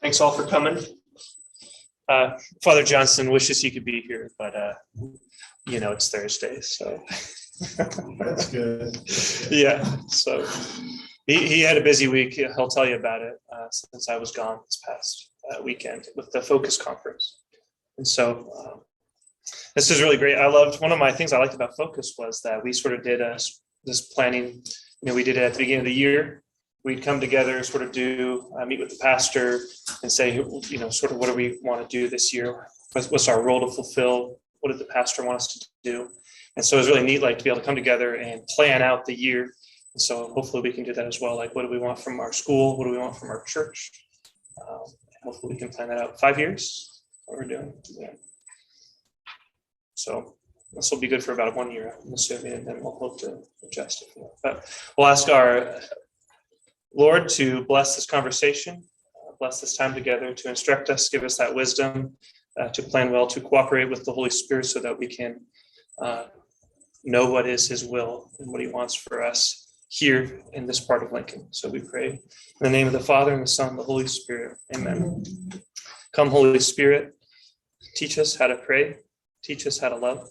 Thanks all for coming. Father Johnson wishes he could be here, but it's Thursday, so. That's good. Yeah, so he had a busy week. He'll tell you about it since I was gone this past weekend with the Focus conference. And so this is really great. One of my things I liked about Focus was that we sort of did this planning. We did it at the beginning of the year. We'd come together, sort of meet with the pastor and say, sort of what do we want to do this year? What's our role to fulfill? What did the pastor want us to do? And so it was really neat, to be able to come together and plan out the year. And so hopefully we can do that as well. What do we want from our school? What do we want from our church? Hopefully we can plan that out. 5 years, what we're doing. Yeah. So this will be good for about 1 year, I'm assuming, and then we'll hope to adjust it. But we'll ask our Lord to bless this conversation, bless this time together, to instruct us, give us that wisdom to plan well, to cooperate with the Holy Spirit so that we can know what is his will and what he wants for us here in this part of Lincoln. So we pray in the name of the Father and the Son and the Holy Spirit. Amen. Come, Holy Spirit, teach us how to pray, teach us how to love.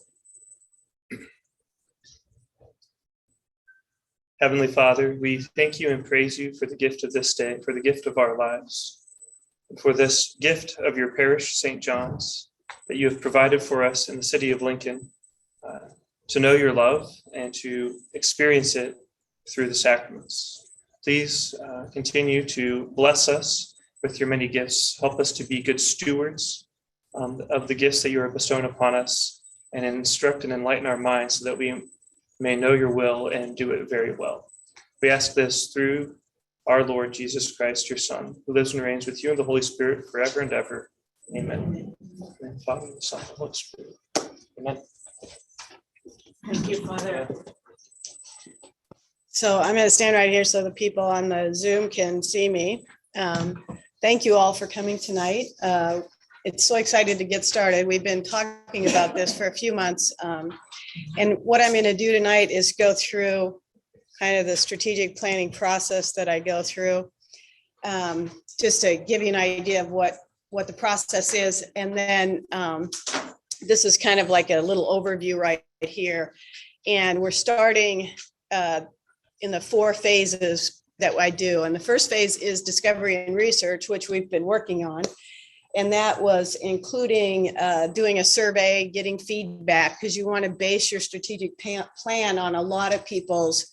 Heavenly Father, we thank you and praise you for the gift of this day, for the gift of our lives, and for this gift of your parish, St. John's, that you have provided for us in the city of Lincoln, to know your love and to experience it through the sacraments. Please continue to bless us with your many gifts. Help us to be good stewards of the gifts that you are bestowing upon us, and instruct and enlighten our minds so that we may know your will and do it very well. We ask this through our Lord Jesus Christ, your Son, who lives and reigns with you and the Holy Spirit forever and ever. Amen. And the Father, the Son, and the Holy Spirit. Amen. Thank you, Father. So I'm going to stand right here so the people on the Zoom can see me. Thank you all for coming tonight. It's so excited to get started. We've been talking about this for a few months. And what I'm going to do tonight is go through kind of the strategic planning process that I go through, just to give you an idea of what the process is. And then this is kind of like a little overview right here. And we're starting in the 4 phases that I do. And the first phase is discovery and research, which we've been working on. And that was including doing a survey, getting feedback, because you want to base your strategic plan on a lot of people's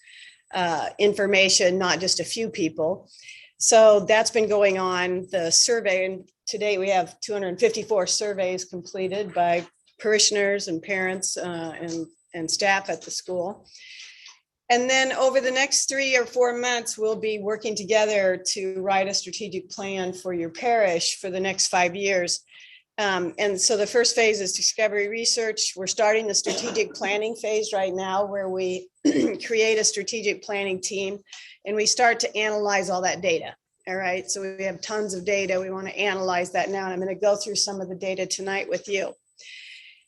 information, not just a few people. So that's been going on, the survey. And today we have 254 surveys completed by parishioners and parents and staff at the school. And then over the next 3 or 4 months, we'll be working together to write a strategic plan for your parish for the next 5 years. And so the first phase is discovery research. We're starting the strategic planning phase right now, where we create a strategic planning team and we start to analyze all that data. All right, so we have tons of data. We want to analyze that now. And I'm going to go through some of the data tonight with you.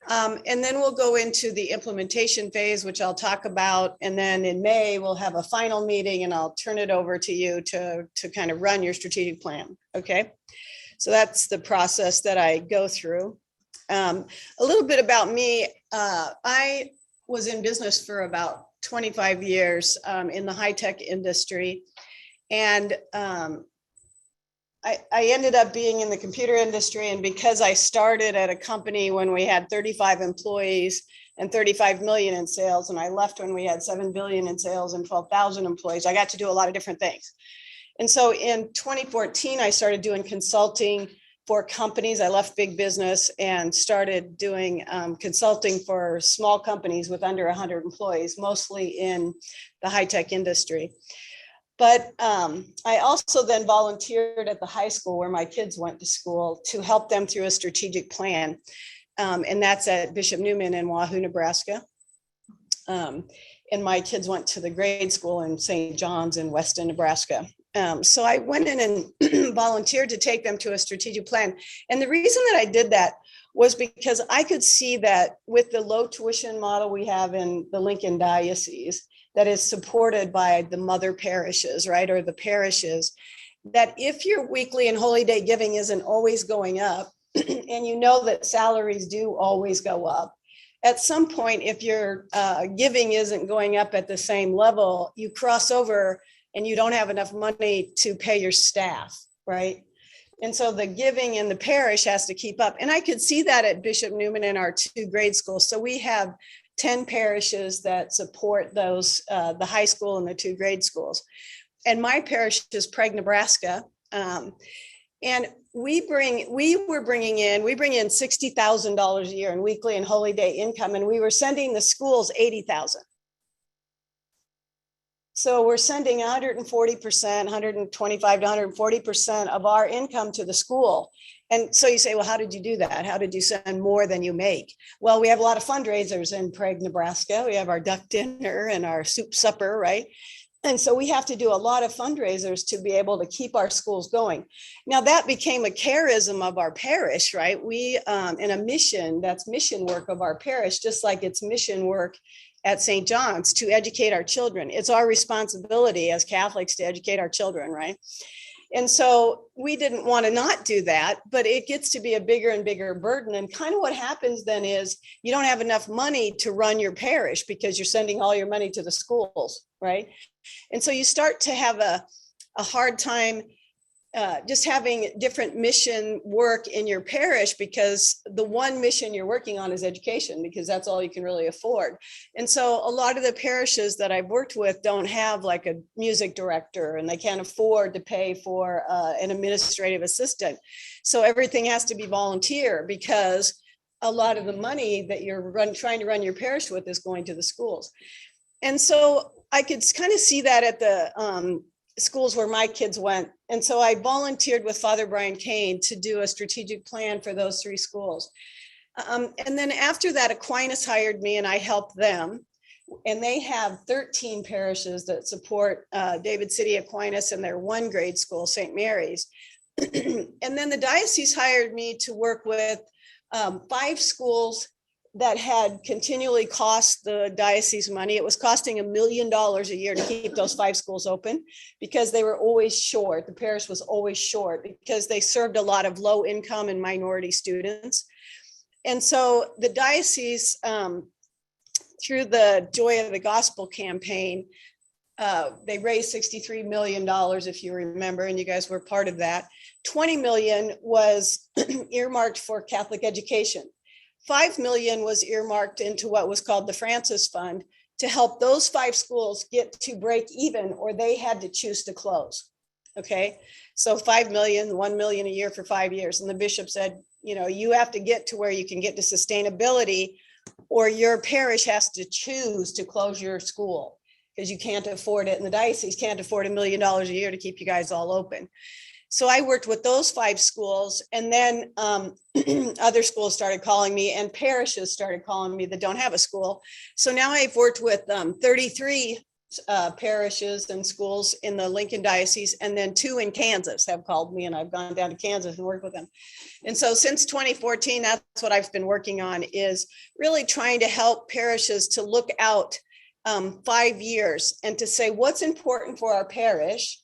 And then we'll go into the implementation phase, which I'll talk about. And then in May, we'll have a final meeting and I'll turn it over to you to kind of run your strategic plan. Okay, so that's the process that I go through. A little bit about me. I was in business for about 25 years in the high-tech industry. And I ended up being in the computer industry, and because I started at a company when we had 35 employees and 35 million in sales, and I left when we had 7 billion in sales and 12,000 employees, I got to do a lot of different things. And so in 2014, I started doing consulting for companies. I left big business and started doing consulting for small companies with under 100 employees, mostly in the high-tech industry. But I also then volunteered at the high school where my kids went to school to help them through a strategic plan. And that's at Bishop Newman in Wahoo, Nebraska. And my kids went to the grade school in St. John's in Weston, Nebraska. So I went in and volunteered to take them to a strategic plan. And the reason that I did that was because I could see that with the low tuition model we have in the Lincoln Diocese, that is supported by the mother parishes, right, or the parishes, that if your weekly and holy day giving isn't always going up, and you know that salaries do always go up, at some point, if your giving isn't going up at the same level, you cross over and you don't have enough money to pay your staff, right? And so the giving in the parish has to keep up. And I could see that at Bishop Newman in our 2 grade schools. So we have 10 parishes that support those, the high school and the 2 grade schools. And my parish is Prague, Nebraska. And we bring in $60,000 a year in weekly and holy day income. And we were sending the schools 80,000. So we're sending 140%, 125 to 140% of our income to the school. And so you say, well, how did you do that? How did you send more than you make? Well, we have a lot of fundraisers in Prague, Nebraska. We have our duck dinner and our soup supper, right? And so we have to do a lot of fundraisers to be able to keep our schools going. Now that became a charism of our parish, right? We, in a mission, that's mission work of our parish, just like it's mission work at St. John's to educate our children. It's our responsibility as Catholics to educate our children, right? And so we didn't want to not do that, but it gets to be a bigger and bigger burden. And kind of what happens then is you don't have enough money to run your parish because you're sending all your money to the schools, right? And so you start to have a hard time just having different mission work in your parish, because the one mission you're working on is education, because that's all you can really afford. And so a lot of the parishes that I've worked with don't have like a music director, and they can't afford to pay for an administrative assistant. So everything has to be volunteer, because a lot of the money that you're trying to run your parish with is going to the schools. And so I could kind of see that at the schools where my kids went. And so I volunteered with Father Brian Kane to do a strategic plan for those 3 schools. And then after that, Aquinas hired me and I helped them. And they have 13 parishes that support David City Aquinas in their 1 grade school, St. Mary's. And then the diocese hired me to work with 5 schools that had continually cost the diocese money. It was costing $1 million a year to keep those 5 schools open, because they were always short. The parish was always short because they served a lot of low income and minority students. And so the diocese, through the Joy of the Gospel campaign, they raised $63 million, if you remember, and you guys were part of that. 20 million was earmarked for Catholic education. 5 million was earmarked into what was called the Francis Fund to help those 5 schools get to break even, or they had to choose to close. Okay, so 5 million, 1 million a year for 5 years. And the bishop said, you know, you have to get to where you can get to sustainability, or your parish has to choose to close your school because you can't afford it. And the diocese can't afford $1 million a year to keep you guys all open. So I worked with those 5 schools, and then other schools started calling me, and parishes started calling me that don't have a school. So now I've worked with 33 parishes and schools in the Lincoln Diocese, and then 2 in Kansas have called me, and I've gone down to Kansas and worked with them. And so since 2014, that's what I've been working on, is really trying to help parishes to look out 5 years and to say what's important for our parish,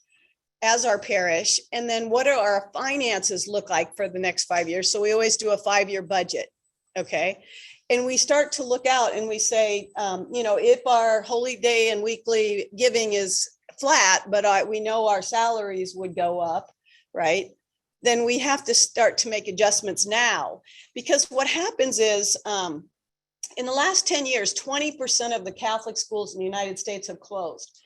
as our parish, and then what do our finances look like for the next 5 years. So we always do a 5-year budget, okay? And we start to look out and we say, you know, if our holy day and weekly giving is flat, but we know our salaries would go up, right? Then we have to start to make adjustments now, because what happens is in the last 10 years, 20% of the Catholic schools in the United States have closed.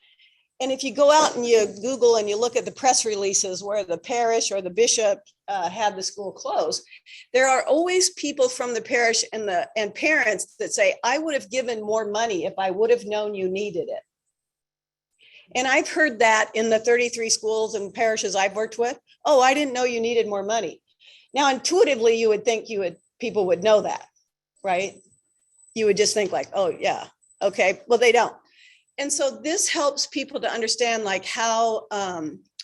And if you go out and you Google and you look at the press releases where the parish or the bishop had the school closed, there are always people from the parish and parents that say, I would have given more money if I would have known you needed it. And I've heard that in the 33 schools and parishes I've worked with. Oh, I didn't know you needed more money. Now, intuitively, you would think people would know that, right? You would just think like, oh yeah, okay, well, they don't. And so this helps people to understand like how,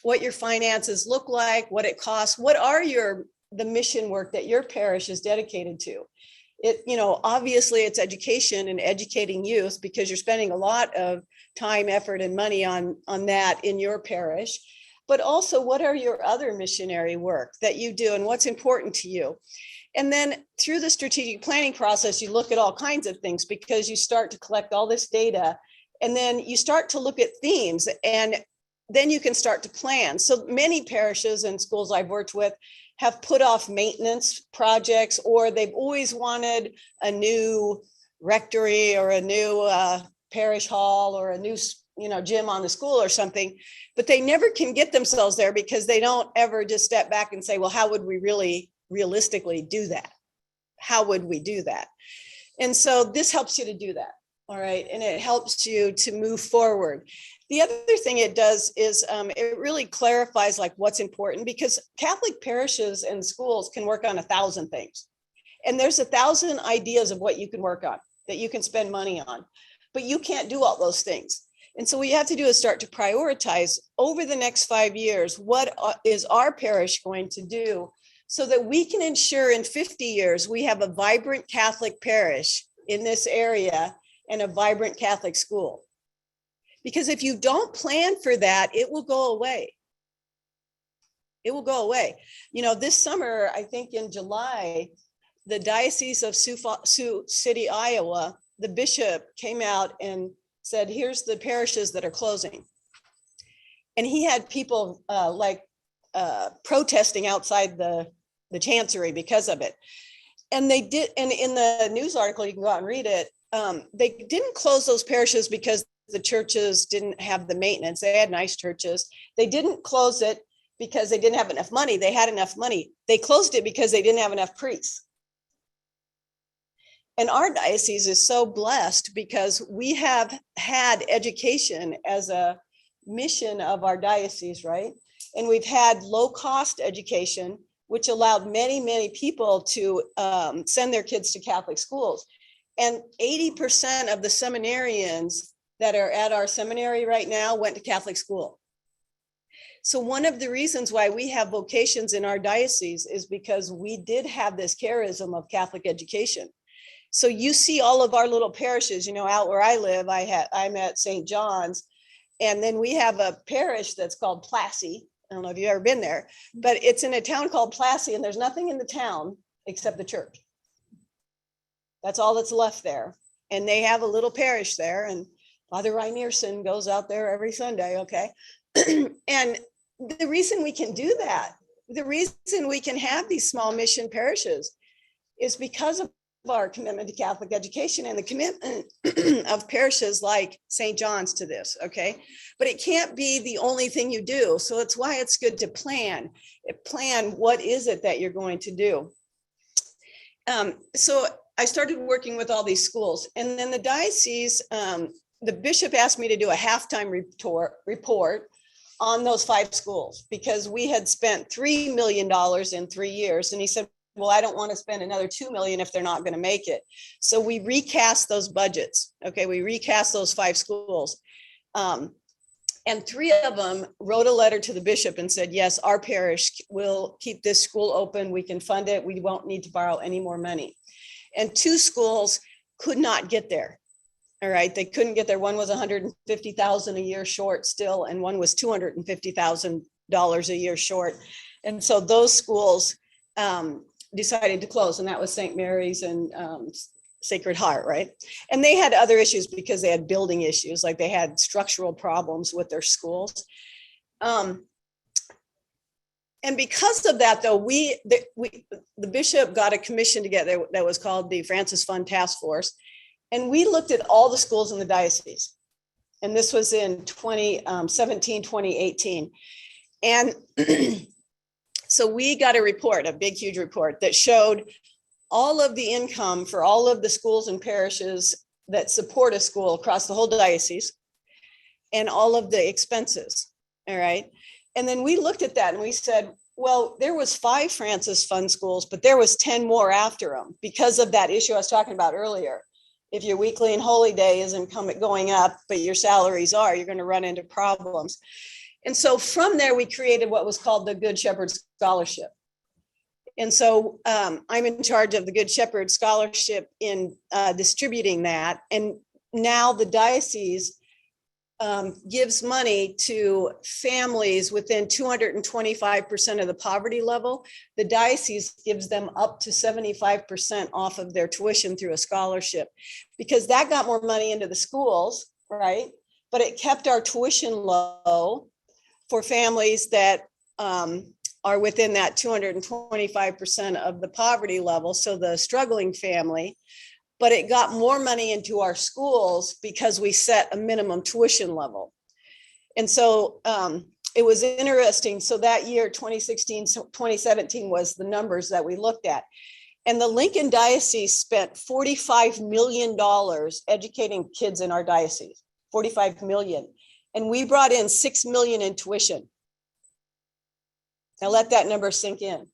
what your finances look like, what it costs, what are the mission work that your parish is dedicated to. It, you know, obviously it's education and educating youth, because you're spending a lot of time, effort, and money on that in your parish. but also what are your other missionary work that you do and what's important to you. And then through the strategic planning process, you look at all kinds of things because you start to collect all this data, and then you start to look at themes, and then you can start to plan. So many parishes and schools I've worked with have put off maintenance projects, or they've always wanted a new rectory or a new parish hall or a new gym on the school or something, but they never can get themselves there because they don't ever just step back and say, well, how would we really realistically do that? How would we do that? And so this helps you to do that. All right. And it helps you to move forward. The other thing it does is it really clarifies like what's important, because Catholic parishes and schools can work on 1,000 things. And there's 1,000 ideas of what you can work on, that you can spend money on, but you can't do all those things. And so what you have to do is start to prioritize over the next 5 years, what is our parish going to do so that we can ensure in 50 years, we have a vibrant Catholic parish in this area and a vibrant Catholic school. Because if you don't plan for that, it will go away. It will go away. This summer, I think in July, the Diocese of Sioux City, Iowa, the bishop came out and said, here's the parishes that are closing. And he had people protesting outside the chancery because of it. And they did, and in the news article, you can go out and read it, they didn't close those parishes because the churches didn't have the maintenance. They had nice churches. They didn't close it because they didn't have enough money. They had enough money. They closed it because they didn't have enough priests. And our diocese is so blessed because we have had education as a mission of our diocese, right? And we've had low-cost education, which allowed many, many people to send their kids to Catholic schools. And 80% of the seminarians that are at our seminary right now went to Catholic school. So one of the reasons why we have vocations in our diocese is because we did have this charism of Catholic education. So you see all of our little parishes, out where I live, I'm at St. John's, and then we have a parish that's called Plassey. I don't know if you've ever been there, but it's in a town called Plassey, and there's nothing in the town except the church. That's all that's left there. And they have a little parish there, and Father Reinerson goes out there every Sunday, okay? And the reason we can do that, the reason we can have these small mission parishes is because of our commitment to Catholic education and the commitment of parishes like St. John's to this, okay? But it can't be the only thing you do. So it's why it's good to plan. Plan what is it that you're going to do. So I started working with all these schools, and then the diocese, the bishop asked me to do a halftime report on those 5 schools because we had spent $3 million in 3 years. And he said, well, I don't want to spend another 2 million if they're not going to make it. So we recast those budgets. Okay, we recast those 5 schools. And 3 of them wrote a letter to the bishop and said, yes, our parish will keep this school open. We can fund it. We won't need to borrow any more money. And 2 schools could not get there. All right, they couldn't get there. One was $150,000 a year short still, and one was $250,000 a year short. And so those schools decided to close, and that was St. Mary's and Sacred Heart, right? And they had other issues because they had building issues, like they had structural problems with their schools. And because of that, though, the bishop got a commission together that was called the Francis Fund Task Force. And we looked at all the schools in the diocese. And this was in 2017, 2018. And so we got a report, a big, huge report that showed all of the income for all of the schools and parishes that support a school across the whole diocese and all of the expenses. All right. And then we looked at that and we said, well, there was 5 Francis Fund schools, but there was 10 more after them because of that issue I was talking about earlier. If your weekly and holy day isn't going up, but your salaries are, you're going to run into problems. And so from there, we created what was called the Good Shepherd Scholarship. And so I'm in charge of the Good Shepherd Scholarship in distributing that. And now the diocese gives money to families within 225% of the poverty level. The diocese gives them up to 75% off of their tuition through a scholarship, because that got more money into the schools, right? But it kept our tuition low for families that are within that 225% of the poverty level, so the struggling family. But it got more money into our schools because we set a minimum tuition level. And so it was interesting. So that year, 2016, 2017 was the numbers that we looked at. And the Lincoln Diocese spent $45 million educating kids in our diocese, 45 million. And we brought in 6 million in tuition. Now let that number sink in.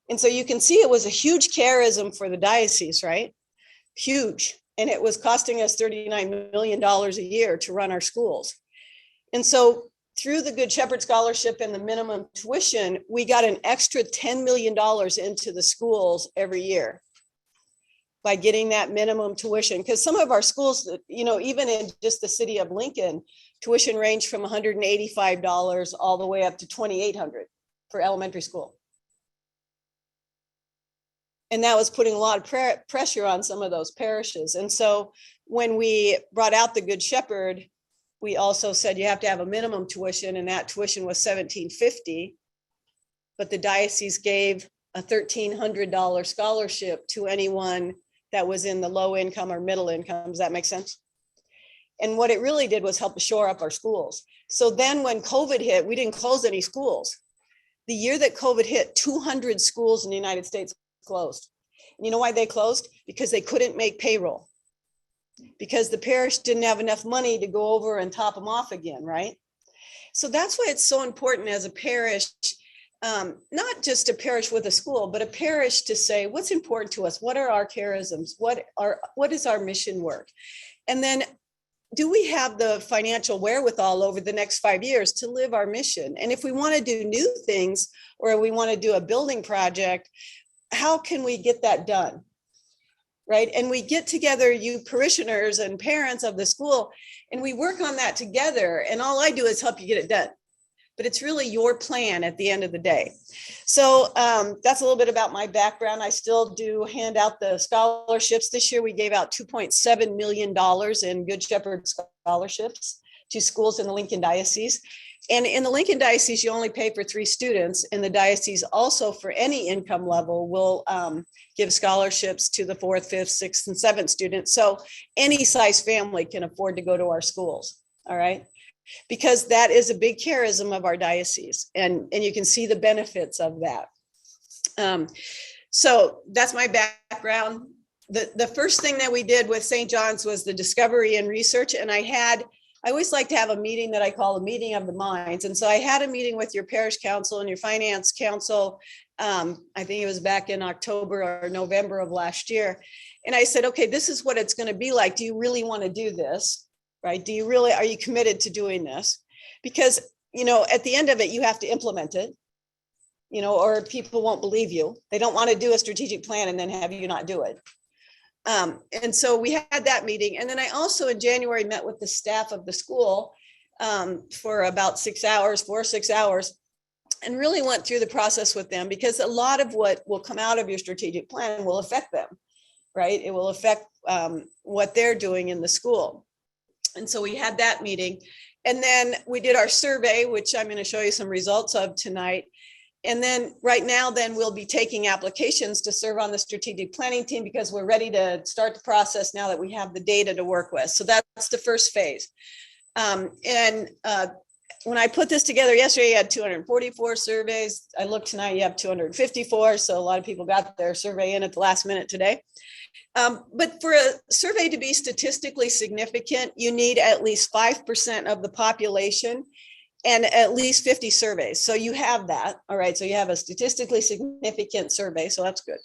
And so you can see it was a huge charism for the diocese, right? Huge. And it was costing us $39 million a year to run our schools. And so through the Good Shepherd Scholarship and the minimum tuition, we got an extra $10 million into the schools every year by getting that minimum tuition. Because some of our schools, you know, even in just the city of Lincoln, tuition ranged from $185 all the way up to $2,800 for elementary school. And that was putting a lot of pressure on some of those parishes. And so when we brought out the Good Shepherd, we also said you have to have a minimum tuition, and that tuition was $1,750. But the diocese gave a $1,300 scholarship to anyone that was in the low income or middle income. Does that make sense? And what it really did was help to shore up our schools. So then when COVID hit, we didn't close any schools. The year that COVID hit, 200 schools in the United States closed. And you know why they closed? Because they couldn't make payroll. Because the parish didn't have enough money to go over and top them off again, right? So that's why it's so important as a parish, not just a parish with a school, but a parish to say, what's important to us? What are our charisms? What is our mission work? And then do we have the financial wherewithal over the next 5 years to live our mission? And if we want to do new things, or we want to do a building project, how can we get that done? Right? And we get together, you parishioners and parents of the school, and we work on that together. And all I do is help you get it done. But it's really your plan at the end of the day. So that's a little bit about my background. I still do hand out the scholarships. This year we gave out $2.7 million in Good Shepherd scholarships to schools in the Lincoln Diocese. And in the Lincoln Diocese, you only pay for 3 students. And the diocese also, for any income level, will give scholarships to the 4th, 5th, 6th, and 7th students. So any size family can afford to go to our schools. All right. Because that is a big charism of our diocese. And you can see the benefits of that. So that's my background. The first thing that we did with St. John's was the discovery and research. And I always like to have a meeting that I call a meeting of the minds. And so I had a meeting with your parish council and your finance council. I think it was back in October or November of last year. And I said, okay, this is what it's going to be like. Do you really want to do this? Right? Are you committed to doing this? Because, you know, at the end of it, you have to implement it, you know, or people won't believe you. They don't want to do a strategic plan and then have you not do it. And so we had that meeting. And then I also in January met with the staff of the school for about 6 hours, 4 or 6 hours, and really went through the process with them, because a lot of what will come out of your strategic plan will affect them, right? It will affect what they're doing in the school. And so we had that meeting. And then we did our survey, which I'm going to show you some results of tonight. And then right now, then we'll be taking applications to serve on the strategic planning team, because we're ready to start the process now that we have the data to work with. So that's the first phase. When I put this together yesterday, you had 244 surveys. I looked tonight, you have 254. So a lot of people got their survey in at the last minute today. But for a survey to be statistically significant, you need at least 5% of the population and at least 50 surveys. So you have that. All right. So you have a statistically significant survey. So that's good.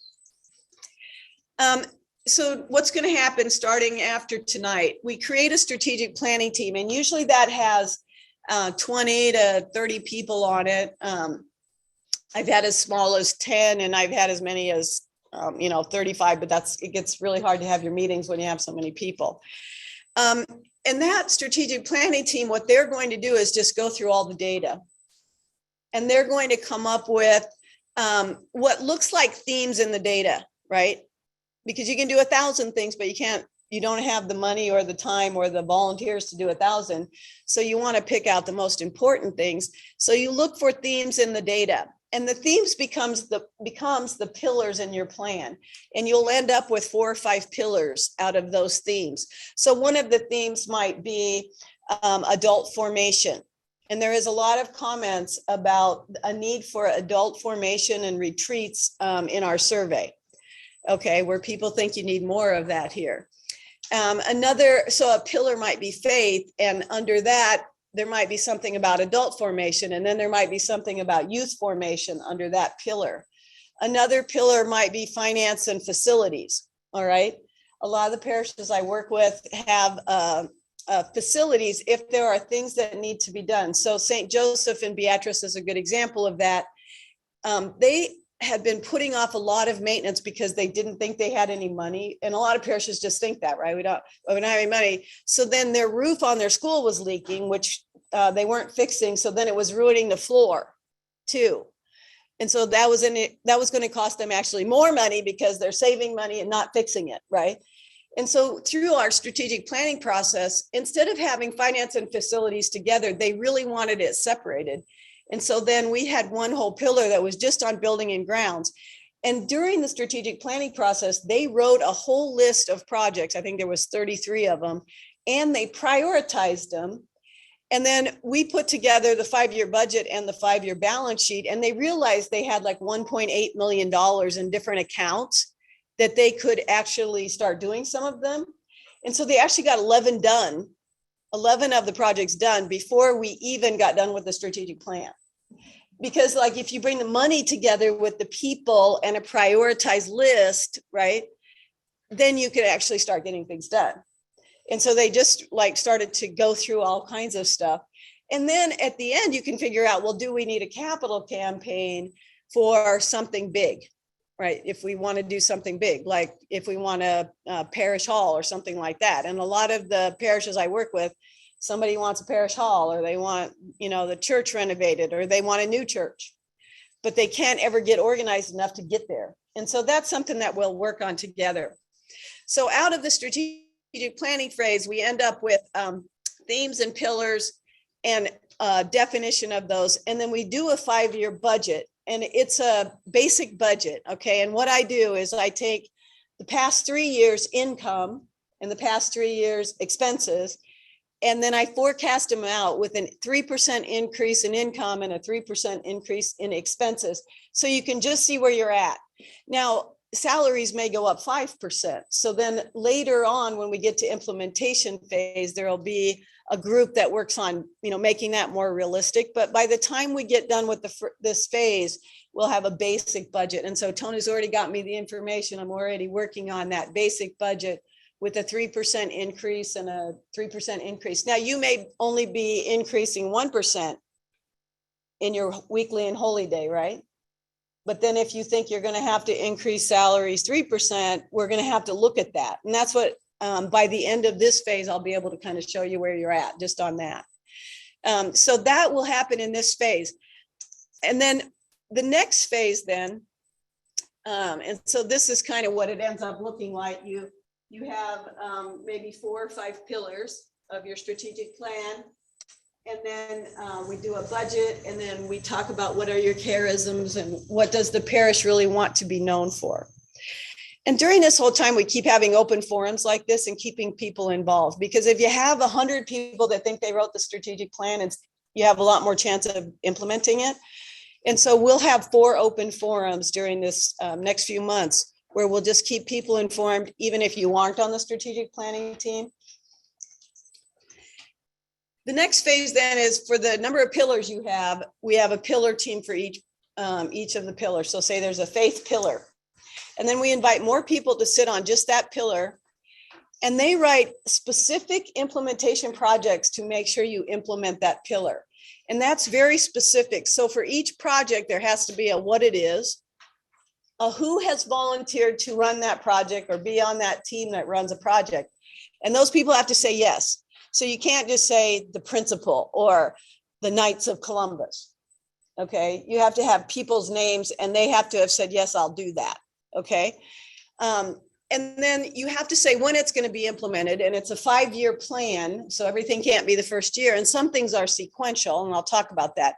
So what's going to happen starting after tonight? We create a strategic planning team, and usually that has 20 to 30 people on it. I've had as small as 10, and I've had as many as 35, but it gets really hard to have your meetings when you have so many people. And that strategic planning team, what they're going to do is just go through all the data. And they're going to come up with what looks like themes in the data, right? Because you can do 1,000 things, but you don't have the money or the time or the volunteers to do 1,000. So you want to pick out the most important things. So you look for themes in the data, and the themes becomes the pillars in your plan. And you'll end up with 4 or 5 pillars out of those themes. So one of the themes might be adult formation. And there is a lot of comments about a need for adult formation and retreats in our survey. Okay, where people think you need more of that here. So a pillar might be faith, and under that, there might be something about adult formation, and then there might be something about youth formation under that pillar. Another pillar might be finance and facilities, all right? A lot of the parishes I work with have facilities if there are things that need to be done. So St. Joseph and Beatrice is a good example of that. They had been putting off a lot of maintenance because they didn't think they had any money. And a lot of parishes just think that, right? We don't have any money. So then their roof on their school was leaking, which they weren't fixing. So then it was ruining the floor too. And so that was going to cost them actually more money because they're saving money and not fixing it, right? And so through our strategic planning process, instead of having finance and facilities together, they really wanted it separated. And so then we had one whole pillar that was just on building and grounds. And during the strategic planning process, they wrote a whole list of projects. I think there was 33 of them, and they prioritized them. And then we put together the 5-year budget and the 5-year balance sheet, and they realized they had like $1.8 million in different accounts that they could actually start doing some of them. And so they actually got 11 of the projects done before we even got done with the strategic plan. Because like if you bring the money together with the people and a prioritized list, right, then you could actually start getting things done. And so they just like started to go through all kinds of stuff. And then at the end, you can figure out, well, do we need a capital campaign for something big, right? If we want to do something big, like if we want a parish hall or something like that. And a lot of the parishes I work with, somebody wants a parish hall, or they want, the church renovated, or they want a new church, but they can't ever get organized enough to get there. And so that's something that we'll work on together. So out of the strategic planning phase, we end up with themes and pillars and definition of those. And then we do a 5-year budget, and it's a basic budget. Okay. And what I do is I take the past 3 years income and the past 3 years expenses, and then I forecast them out with a 3% increase in income and a 3% increase in expenses. So you can just see where you're at. Now, salaries may go up 5%. So then later on, when we get to implementation phase, there'll be a group that works on, making that more realistic. But by the time we get done with this phase, we'll have a basic budget. And so Tony's already got me the information. I'm already working on that basic budget with a 3% increase and a 3% increase. Now, you may only be increasing 1% in your weekly and holy day, right? But then if you think you're going to have to increase salaries 3%, we're going to have to look at that. And that's what, by the end of this phase, I'll be able to kind of show you where you're at just on that. So that will happen in this phase. And then the next phase then, and so this is kind of what it ends up looking like. You have maybe 4 or 5 pillars of your strategic plan. And then we do a budget, and then we talk about what are your charisms and what does the parish really want to be known for. And during this whole time, we keep having open forums like this and keeping people involved, because if you have 100 people that think they wrote the strategic plan, you have a lot more chance of implementing it. And so we'll have 4 open forums during this next few months where we'll just keep people informed, even if you aren't on the strategic planning team. The next phase then is for the number of pillars you have, we have a pillar team for each of the pillars. So say there's a faith pillar, and then we invite more people to sit on just that pillar, and they write specific implementation projects to make sure you implement that pillar. And that's very specific. So for each project, there has to be a what it is, a who has volunteered to run that project or be on that team that runs a project. And those people have to say yes. So you can't just say the principal or the Knights of Columbus. Okay, you have to have people's names and they have to have said, yes, I'll do that. Okay. And then you have to say when it's going to be implemented, and it's a 5-year plan. So everything can't be the first year, and some things are sequential, and I'll talk about that.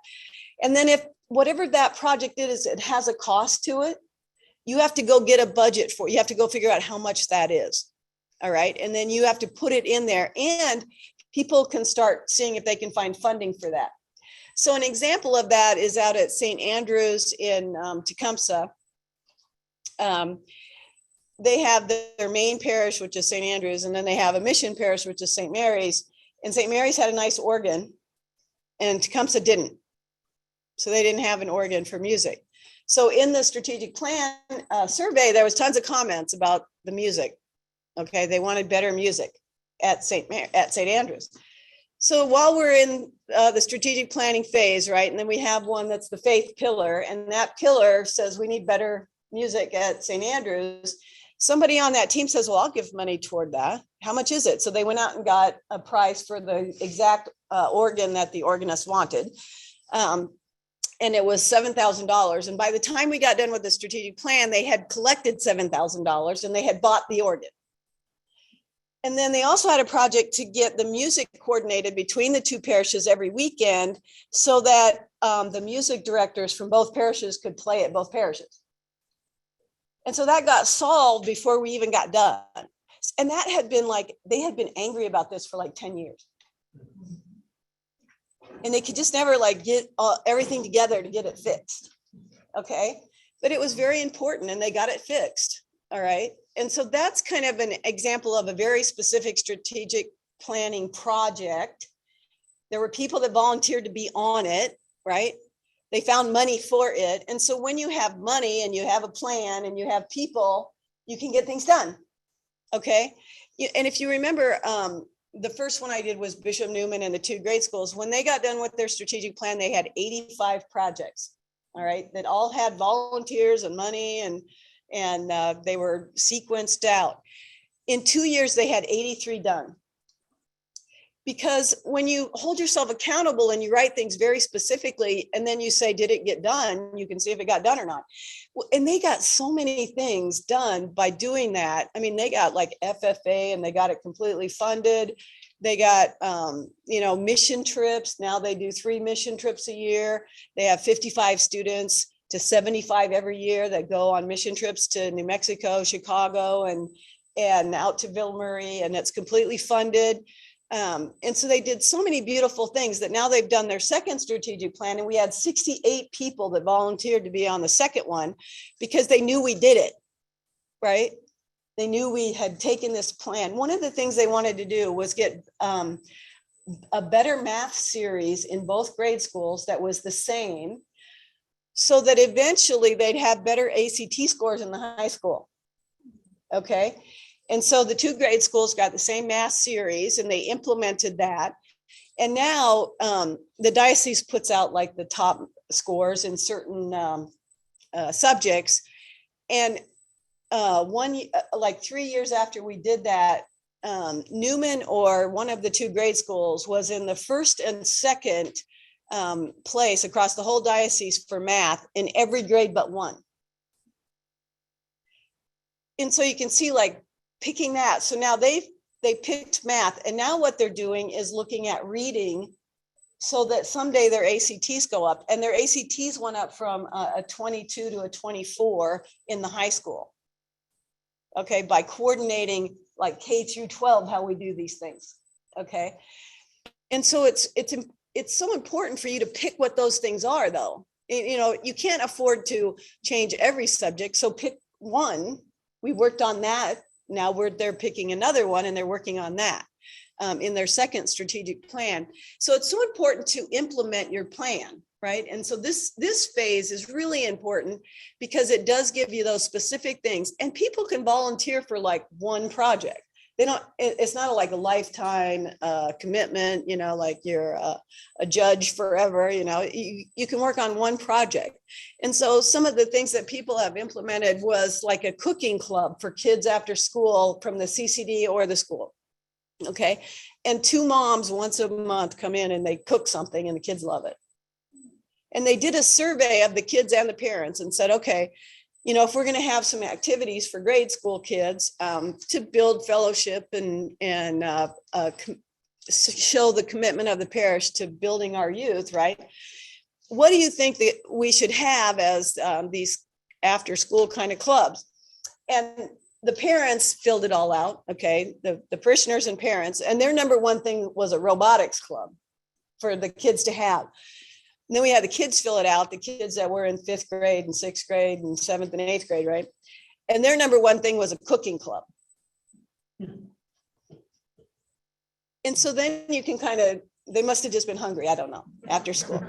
And then if whatever that project is, it has a cost to it, you have to go get a budget for it. You have to go figure out how much that is. All right. And then you have to put it in there, and people can start seeing if they can find funding for that. So an example of that is out at St. Andrews in Tecumseh. They have their main parish, which is St. Andrews, and then they have a mission parish, which is St. Mary's. And St. Mary's had a nice organ, and Tecumseh didn't. So they didn't have an organ for music. So in the strategic plan survey, there was tons of comments about the music. Okay, they wanted better music at St. Andrews. So while we're in the strategic planning phase, right, and then we have one that's the faith pillar, and that pillar says we need better music at St. Andrews. Somebody on that team says, well, I'll give money toward that. How much is it? So they went out and got a price for the exact organ that the organist wanted. And it was $7,000. And by the time we got done with the strategic plan, they had collected $7,000 and they had bought the organ. And then they also had a project to get the music coordinated between the two parishes every weekend so that the music directors from both parishes could play at both parishes. And so that got solved before we even got done. And that had been like, they had been angry about this for like 10 years. And they could just never like get everything together to get it fixed. Okay. But it was very important and they got it fixed. All right. And so that's kind of an example of a very specific strategic planning project. There were people that volunteered to be on it, right? They found money for it. And so when you have money and you have a plan and you have people, you can get things done. Okay. And if you remember, the first one I did was Bishop Newman and the 2 grade schools. When they got done with their strategic plan, they had 85 projects, all right, that all had volunteers and money, and they were sequenced out. In 2 years, they had 83 done. Because when you hold yourself accountable and you write things very specifically, and then you say, did it get done? You can see if it got done or not. And they got so many things done by doing that. I mean, they got like FFA and they got it completely funded. They got, mission trips. Now they do 3 mission trips a year. They have 55 students to 75 every year that go on mission trips to New Mexico, Chicago, and out to Ville Murray, and it's completely funded. And so they did so many beautiful things that now they've done their second strategic plan. And we had 68 people that volunteered to be on the second one because they knew we did it, right? They knew we had taken this plan. One of the things they wanted to do was get a better math series in both grade schools that was the same, so that eventually they'd have better ACT scores in the high school. Okay. And so the 2 grade schools got the same math series and they implemented that. And now the diocese puts out like the top scores in certain subjects. And 3 years after we did that, Newman or one of the 2 grade schools was in the first and second place across the whole diocese for math in every grade but one. And so you can see like picking that. So now they picked math, and now what they're doing is looking at reading so that someday their ACTs go up, and their ACTs went up from a 22 to a 24 in the high school. Okay, by coordinating like K through 12, how we do these things. Okay. And so it's so important for you to pick what those things are, though. You can't afford to change every subject. So pick one. We worked on that. Now they're picking another one and they're working on that in their second strategic plan. So it's so important to implement your plan, right? And so this phase is really important because it does give you those specific things, and people can volunteer for like one project. It's not like a lifetime commitment, like you're a judge forever, you can work on one project. And so some of the things that people have implemented was like a cooking club for kids after school from the CCD or the school. Okay. And two moms once a month come in and they cook something and the kids love it. And they did a survey of the kids and the parents and said, okay, you know, if we're going to have some activities for grade school kids to build fellowship and show the commitment of the parish to building our youth, right? What do you think that we should have as these after school kind of clubs? And the parents filled it all out, okay, the parishioners and parents, and their number one thing was a robotics club for the kids to have. And then we had the kids fill it out, the kids that were in 5th grade and 6th grade and 7th and 8th grade, right? And their number one thing was a cooking club. And so then you can kind of, they must have just been hungry, I don't know, after school,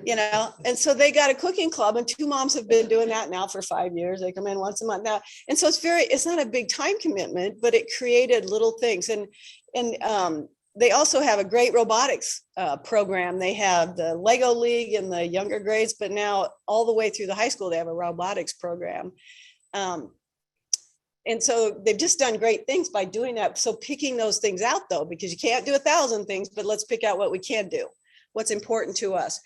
you know? And so they got a cooking club, and two moms have been doing that now for 5 years. They come in once a month now. And so it's not a big time commitment, but it created little things. And they also have a great robotics program. They have the Lego League in the younger grades, but now all the way through the high school, they have a robotics program. And so they've just done great things by doing that. So picking those things out though, because you can't do 1,000 things, but let's pick out what we can do, what's important to us.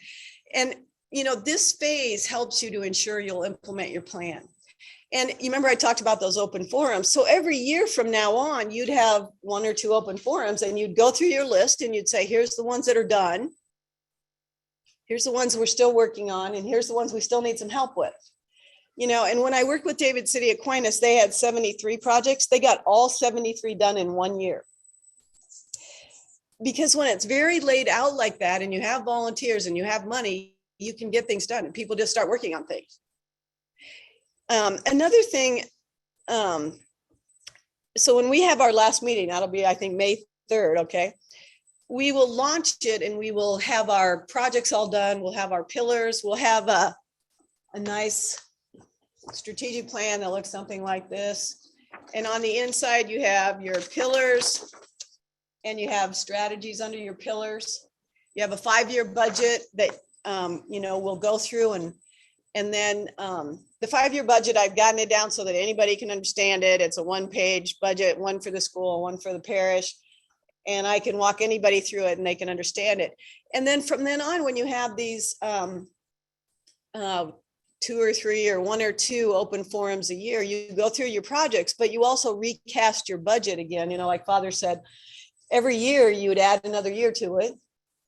And, you know, this phase helps you to ensure you'll implement your plan. And you remember I talked about those open forums. So every year from now on, you'd have 1 or 2 open forums and you'd go through your list and you'd say, here's the ones that are done. Here's the ones we're still working on. And here's the ones we still need some help with. You know, and when I worked with David City Aquinas, they had 73 projects. They got all 73 done in 1 year. Because when it's very laid out like that and you have volunteers and you have money, you can get things done and people just start working on things. Another thing, so when we have our last meeting, that'll be, I think, May 3rd, okay? We will launch it and we will have our projects all done. We'll have our pillars. We'll have a nice strategic plan that looks something like this. And on the inside, you have your pillars and you have strategies under your pillars. You have a 5-year budget that, you know, we'll go through and then the 5-year budget, I've gotten it down so that anybody can understand it. It's a 1-page budget, one for the school, one for the parish. And I can walk anybody through it and they can understand it. And then from then on, when you have these 2 or 3 or 1 or 2 open forums a year, you go through your projects, but you also recast your budget again. You know, like Father said, every year you would add another year to it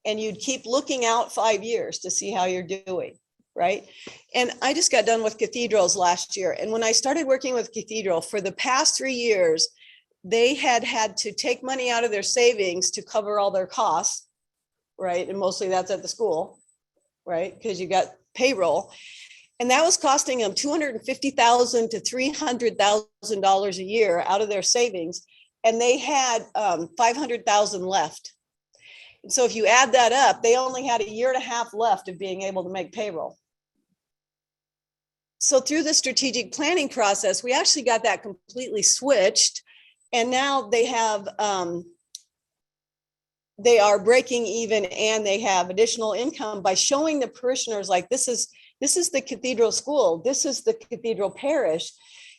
and you'd keep looking out 5 years to see how you're doing. Right. And I just got done with cathedrals last year. And when I started working with cathedral for the past 3 years, they had to take money out of their savings to cover all their costs. Right. And mostly that's at the school. Right. Because you got payroll. And that was costing them $250,000 to $300,000 a year out of their savings. And they had $500,000 left. And so if you add that up, they only had 1.5 years left of being able to make payroll. So through the strategic planning process, we actually got that completely switched. And now they have, they are breaking even and they have additional income by showing the parishioners like, this is the cathedral school, this is the cathedral parish.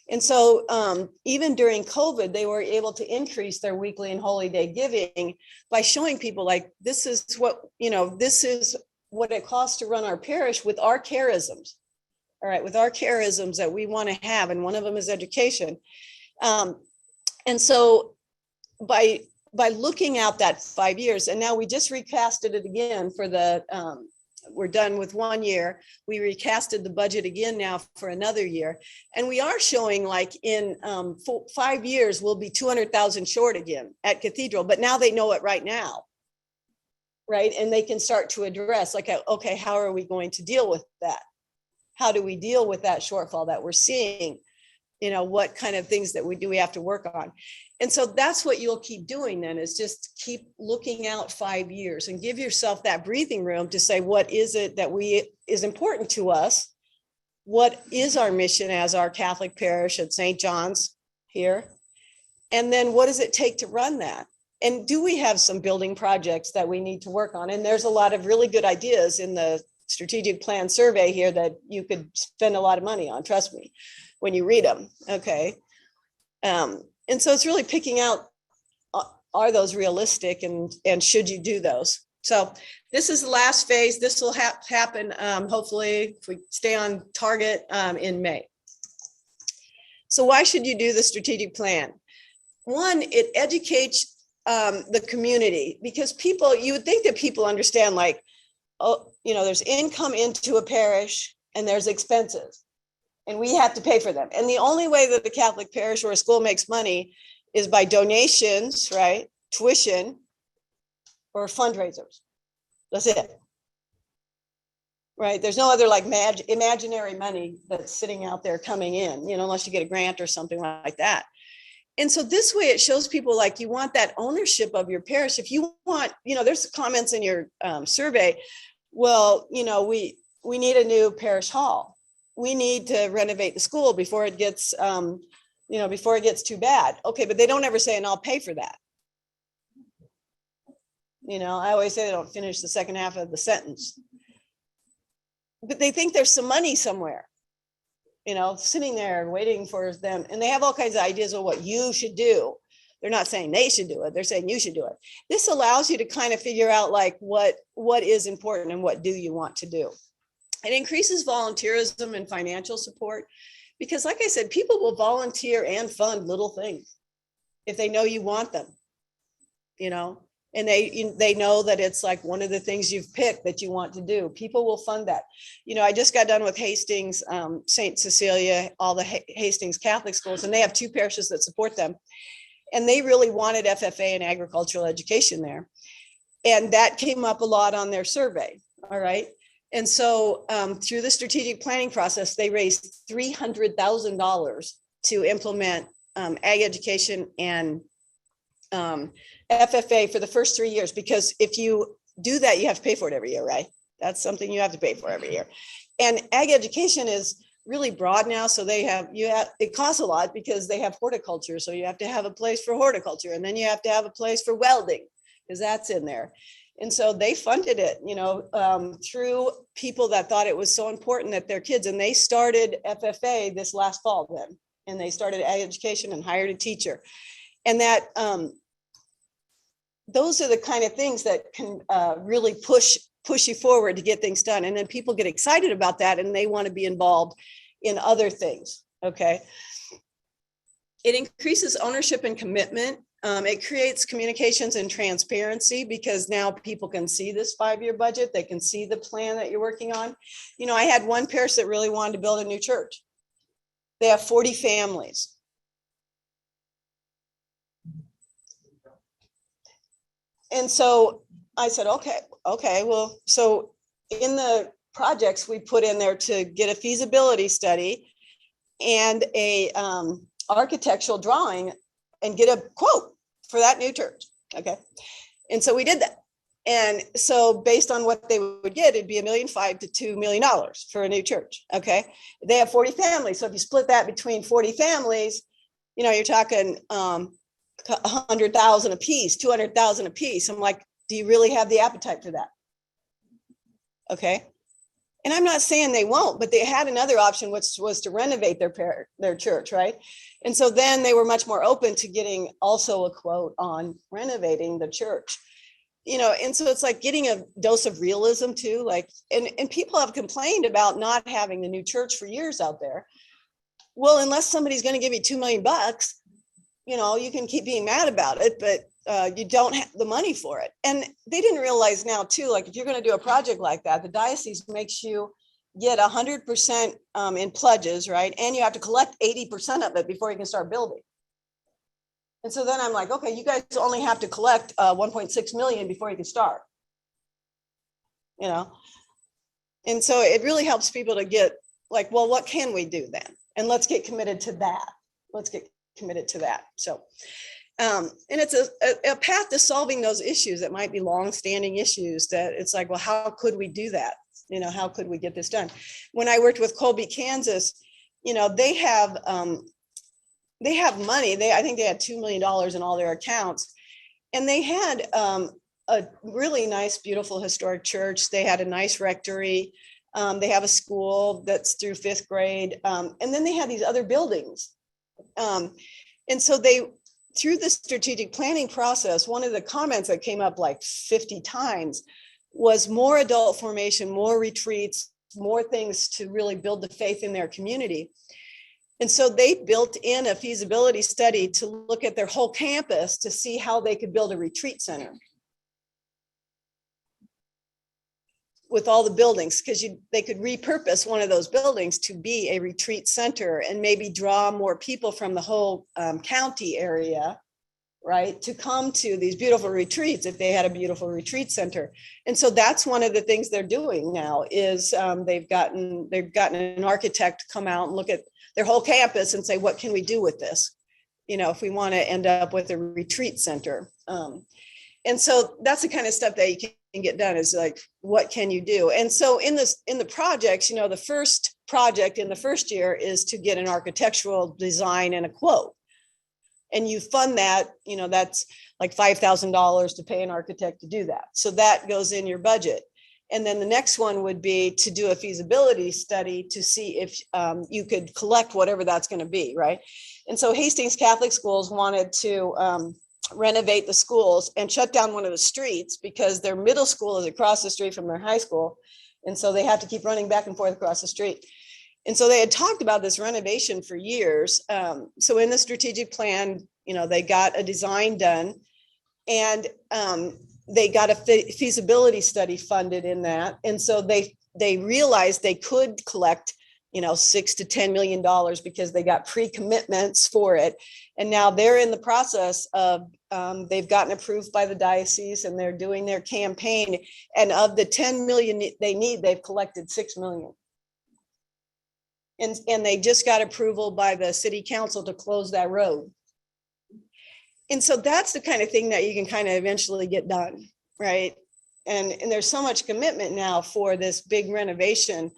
And so even during COVID, they were able to increase their weekly and holy day giving by showing people like, this is what, you know, this is what it costs to run our parish with our charisms. All right, with our charisms that we want to have. And one of them is education. And so by looking out that 5 years, and now we just recasted it again for the, we're done with 1 year. We recasted the budget again now for another year. And we are showing like in 5 years, we'll be 200,000 short again at cathedral, but now they know it right now. Right. And they can start to address like, okay, how are we going to deal with that? How do we deal with that shortfall that we're seeing? You know, what kind of things that we have to work on. And so that's what you'll keep doing then, is just keep looking out 5 years and give yourself that breathing room to say, what is it that is important to us? What is our mission as our Catholic parish at St. John's here? And then what does it take to run that? And do we have some building projects that we need to work on? And there's a lot of really good ideas in the strategic plan survey here that you could spend a lot of money on, trust me, when you read them. Okay. And so it's really picking out are those realistic, and should you do those? So this is the last phase. This will happen hopefully, if we stay on target, in May. So why should you do the strategic plan? One, it educates the community, because people, you would think that people understand, like, oh, there's income into a parish and there's expenses, and we have to pay for them. And the only way that the Catholic parish or a school makes money is by donations, right? Tuition or fundraisers. That's it. Right? There's no other like imaginary money that's sitting out there coming in, unless you get a grant or something like that. And so this way it shows people, like, you want that ownership of your parish. If you want, there's comments in your survey. Well, we need a new parish hall. We need to renovate the school before it gets, before it gets too bad. Okay, but they don't ever say, and I'll pay for that. I always say they don't finish the second half of the sentence. But they think there's some money somewhere, sitting there waiting for them. And they have all kinds of ideas of what you should do. They're not saying they should do it. They're saying you should do it. This allows you to kind of figure out, like, what is important and what do you want to do. It increases volunteerism and financial support, because, like I said, people will volunteer and fund little things if they know you want them, and they know that it's like one of the things you've picked that you want to do. People will fund that. I just got done with Hastings, St. Cecilia, all the Hastings Catholic schools, and they have 2 parishes that support them. And they really wanted FFA and agricultural education there. And that came up a lot on their survey. All right. And so through the strategic planning process, they raised $300,000 to implement ag education and FFA for the first 3 years, because if you do that, you have to pay for it every year, right? That's something you have to pay for every year. And ag education is really broad now. So it costs a lot because they have horticulture. So you have to have a place for horticulture, and then you have to have a place for welding, because that's in there. And so they funded it, through people that thought it was so important that their kids, and they started FFA this last fall then, and they started ag education and hired a teacher. And that, those are the kind of things that can really push you forward to get things done. And then people get excited about that, and they want to be involved in other things. Okay. It increases ownership and commitment. It creates communications and transparency, because now people can see this 5-year budget. They can see the plan that you're working on. I had one parish that really wanted to build a new church. They have 40 families. And so I said, okay, well, so in the projects we put in there to get a feasibility study and a architectural drawing and get a quote for that new church. Okay. And so we did that. And so based on what they would get, it'd be $1.5 million to $2 million for a new church. Okay. They have 40 families. So if you split that between 40 families, you're talking 100,000 a piece, 200,000 a piece. I'm like, do you really have the appetite for that? Okay. And I'm not saying they won't, but they had another option, which was to renovate their church, right? And so then they were much more open to getting also a quote on renovating the church, and so it's like getting a dose of realism too, like, and people have complained about not having the new church for years out there. Well, unless somebody's going to give you $2 million, you can keep being mad about it, but you don't have the money for it. And they didn't realize now too, like, if you're going to do a project like that, the diocese makes you get 100% in pledges, right? And you have to collect 80% of it before you can start building. And so then I'm like, okay, you guys only have to collect 1.6 million before you can start, And so it really helps people to get like, well, what can we do then? And let's get committed to that. So, and it's a path to solving those issues that might be long-standing issues that it's like, well, how could we do that? How could we get this done? When I worked with Colby, Kansas, they have money. I think they had $2 million in all their accounts, and they had a really nice, beautiful historic church. They had a nice rectory. They have a school that's through 5th grade. And then they had these other buildings. And so through the strategic planning process, one of the comments that came up like 50 times was more adult formation, more retreats, more things to really build the faith in their community. And so they built in a feasibility study to look at their whole campus to see how they could build a retreat center with all the buildings, because they could repurpose one of those buildings to be a retreat center and maybe draw more people from the whole county area, right, to come to these beautiful retreats if they had a beautiful retreat center. And so that's one of the things they're doing now is they've gotten an architect to come out and look at their whole campus and say, what can we do with this? You know, if we want to end up with a retreat center. And so that's the kind of stuff that you can get done is like, what can you do? And so in the projects, you know, the first project in the first year is to get an architectural design and a quote. And you fund that, you know, that's like $5,000 to pay an architect to do that. So that goes in your budget. And then the next one would be to do a feasibility study to see if you could collect whatever that's going to be, right? And so Hastings Catholic Schools wanted to renovate the schools and shut down one of the streets because their middle school is across the street from their high school. And so they have to keep running back and forth across the street. And so they had talked about this renovation for years. So in the strategic plan, you know, they got a design done and they got a feasibility study funded in that. And so they realized they could collect, you know, $6 to $10 million because they got pre-commitments for it. And now they're in the process of, they've gotten approved by the diocese and they're doing their campaign. And of the 10 million they need, they've collected 6 million. And they just got approval by the city council to close that road. And so that's the kind of thing that you can kind of eventually get done, right? And there's so much commitment now for this big renovation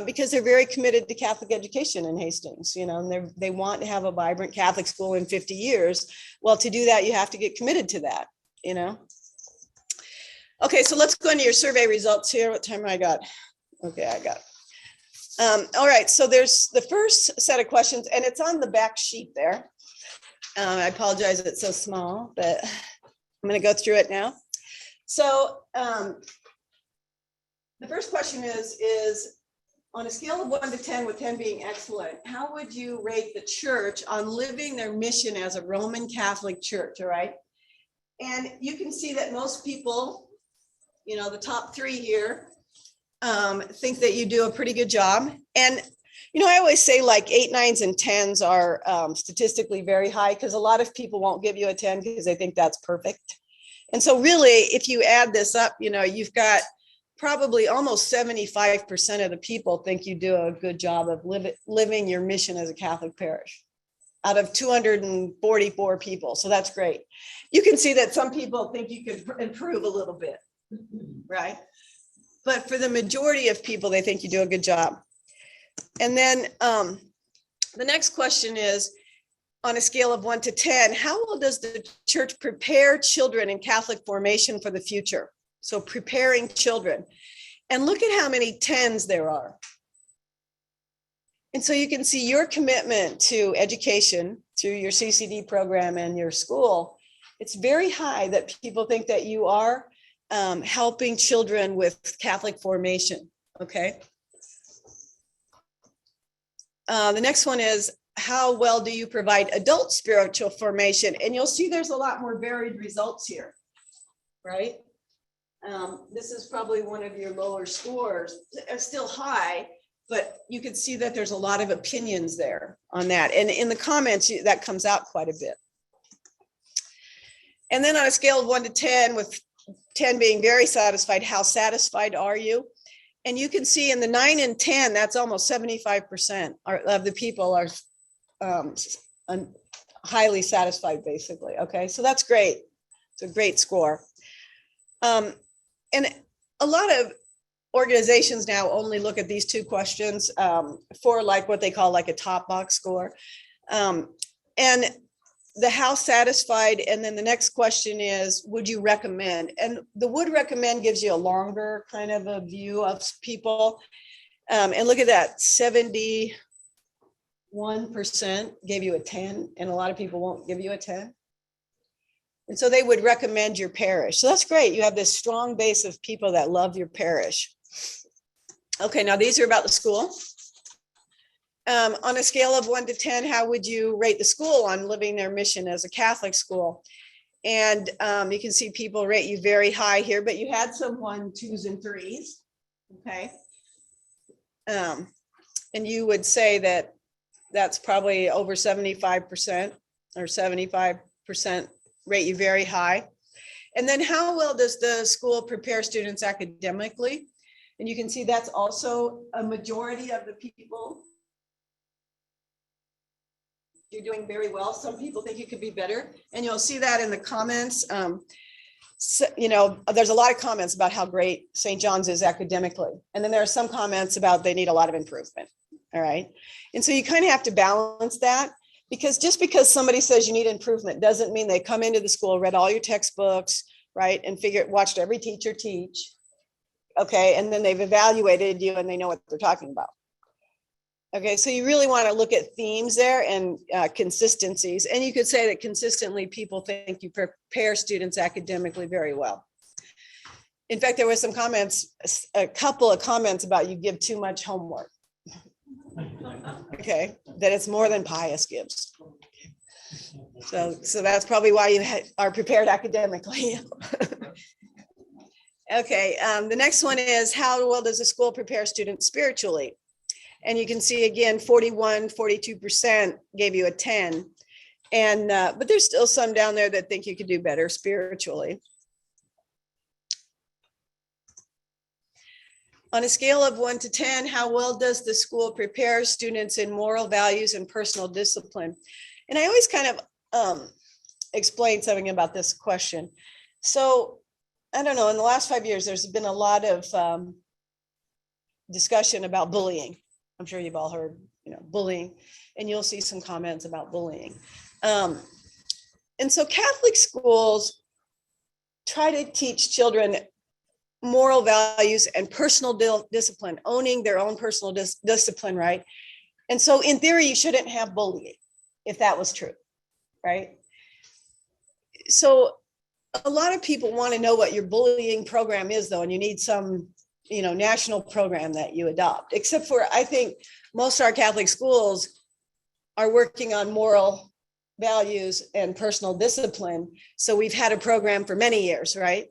because they're very committed to Catholic education in Hastings, you know, and they want to have a vibrant Catholic school in 50 years. Well, to do that, you have to get committed to that, you know? Okay, so let's go into your survey results here. What time I got? Okay, I got. All right, so there's the first set of questions and it's on the back sheet there. I apologize, it's so small, but I'm going to go through it now. So the first question is on a scale of 1 to 10, with 10 being excellent, how would you rate the church on living their mission as a Roman Catholic church? All right. And you can see that most people, you know, the top 3 here, think that you do a pretty good job. And you know, I always say like 8, 9s, and 10s are statistically very high because a lot of people won't give you a 10 because they think that's perfect. And so really, if you add this up, you know, you've got probably almost 75% of the people think you do a good job of living your mission as a Catholic parish out of 244 people. So that's great. You can see that some people think you could improve a little bit, right? But for the majority of people, they think you do a good job. And then the next question is, on a scale of 1 to 10, how well does the church prepare children in Catholic formation for the future? So preparing children. And look at how many 10s there are. And so you can see your commitment to education through your CCD program and your school. It's very high that people think that you are helping children with Catholic formation, okay? The next one is, how well do you provide adult spiritual formation? And you'll see there's a lot more varied results here, right? This is probably one of your lower scores. It's still high, but you can see that there's a lot of opinions there on that. And in the comments, that comes out quite a bit. And then on a scale of 1 to 10, with 10 being very satisfied, how satisfied are you? And you can see in the 9 and 10, that's almost 75% of the people are highly satisfied, basically. Okay, so that's great. It's a great score. And a lot of organizations now only look at these 2 questions for like what they call like a top box score. And the how satisfied, and then the next question is, would you recommend? And the would recommend gives you a longer kind of a view of people. And look at that, 71% gave you a 10, and a lot of people won't give you a 10. And so they would recommend your parish. So that's great. You have this strong base of people that love your parish. Okay, now these are about the school. On a scale of 1 to 10, how would you rate the school on living their mission as a Catholic school? And you can see people rate you very high here, but you had some 1, 2s, and 3s. Okay. And you would say that that's probably over 75% or 75% rate you very high. And then how well does the school prepare students academically? And you can see that's also a majority of the people. You're doing very well. Some people think you could be better. And you'll see that in the comments. So, there's a lot of comments about how great St. John's is academically. And then there are some comments about they need a lot of improvement. All right. And so you kind of have to balance that, because just because somebody says you need improvement doesn't mean they come into the school, read all your textbooks, right, and watched every teacher teach. Okay. And then they've evaluated you and they know what they're talking about. Okay. So you really want to look at themes there and consistencies. And you could say that consistently people think you prepare students academically very well. In fact, there was some comments, a couple of comments about you give too much homework. Okay, that it's more than Pius gives. So that's probably why you are prepared academically. Okay, the next one is, how well does the school prepare students spiritually? And you can see again, 42% gave you a 10. And but there's still some down there that think you could do better spiritually. On a scale of 1 to 10, how well does the school prepare students in moral values and personal discipline? And I always kind of explain something about this question. So I don't know, in the last 5 years, there's been a lot of discussion about bullying. I'm sure you've all heard, bullying, and you'll see some comments about bullying. And so Catholic schools try to teach children moral values and personal discipline, owning their own personal discipline, right? And so in theory, you shouldn't have bullying if that was true, right? So a lot of people want to know what your bullying program is, though, and you need some, national program that you adopt, except for, I think most of our Catholic schools are working on moral values and personal discipline. So we've had a program for many years, right?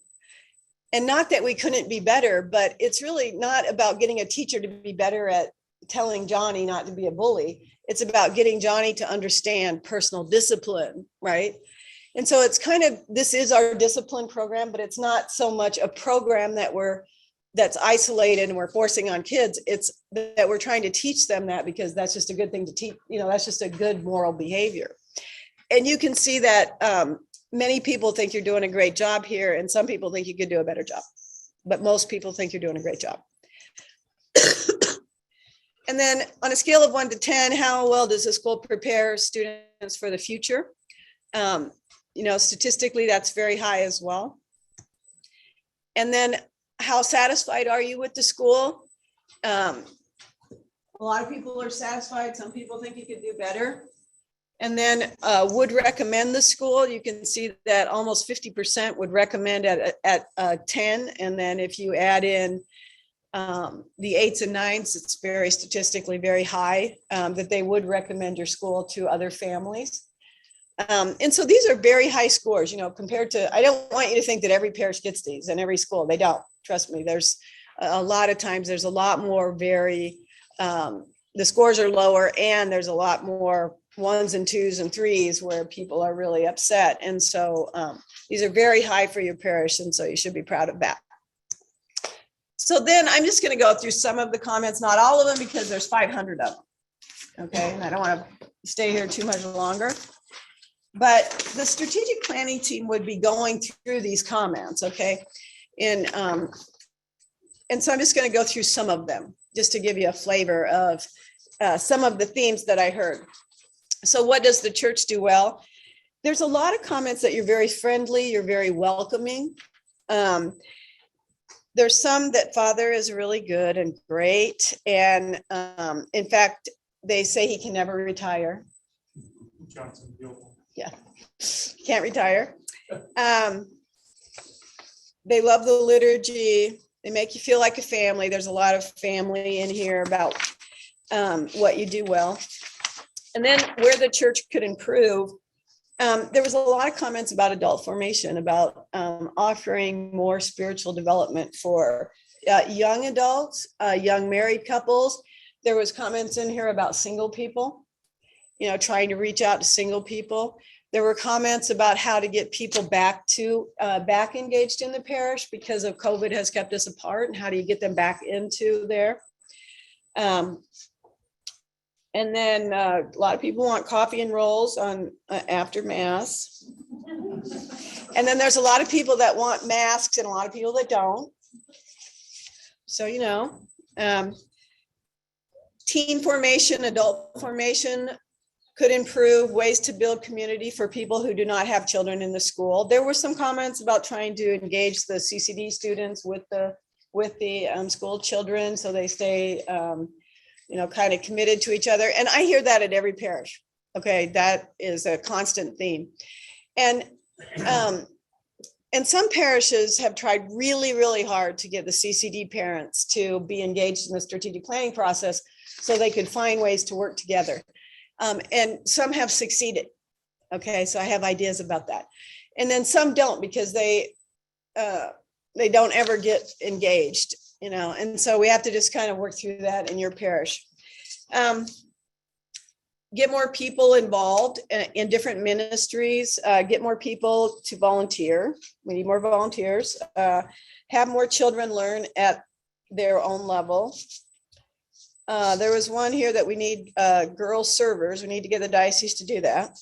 And not that we couldn't be better, but it's really not about getting a teacher to be better at telling Johnny not to be a bully. It's about getting Johnny to understand personal discipline, right? And so it's kind of, this is our discipline program, but it's not so much a program that's isolated and we're forcing on kids. It's that we're trying to teach them that, because that's just a good thing to teach, that's just a good moral behavior. And you can see that many people think you're doing a great job here, and some people think you could do a better job, but most people think you're doing a great job. And then on a scale of 1 to 10, how well does the school prepare students for the future? Statistically, that's very high as well. And then how satisfied are you with the school? A lot of people are satisfied. Some people think you could do better. And then would recommend the school. You can see that almost 50% would recommend at 10. And then if you add in the 8s and 9s, it's very statistically very high that they would recommend your school to other families. And so these are very high scores, compared to, I don't want you to think that every parish gets these and every school, they don't. Trust me, there's a lot of times, there's a lot more the scores are lower, and there's a lot more 1s and 2s and 3s where people are really upset. And so these are very high for your parish. And so you should be proud of that. So then I'm just going to go through some of the comments, not all of them, because there's 500 of them. Okay. And I don't want to stay here too much longer. But the strategic planning team would be going through these comments. Okay. And so I'm just going to go through some of them just to give you a flavor of some of the themes that I heard. So what does the church do well? There's a lot of comments that you're very friendly, you're very welcoming. There's some that Father is really good and great. And in fact, they say he can never retire. Yeah, can't retire. They love the liturgy. They make you feel like a family. There's a lot of family in here about what you do well. And then where the church could improve, there was a lot of comments about adult formation, about offering more spiritual development for young adults, young married couples. There was comments in here about single people, trying to reach out to single people. There were comments about how to get people back engaged in the parish because of COVID has kept us apart, and how do you get them back into there? And then a lot of people want coffee and rolls on after Mass. And then there's a lot of people that want masks and a lot of people that don't. So, teen formation, adult formation could improve, ways to build community for people who do not have children in the school. There were some comments about trying to engage the CCD students with the school children so they stay kind of committed to each other. And I hear that at every parish. Okay, that is a constant theme. And some parishes have tried really, really hard to get the CCD parents to be engaged in the strategic planning process so they could find ways to work together. And some have succeeded. Okay, so I have ideas about that. And then some don't because they don't ever get engaged, and so we have to just kind of work through that in your parish. Get more people involved in different ministries, get more people to volunteer. We need more volunteers, have more children learn at their own level. There was one here that we need girl servers. We need to get the diocese to do that.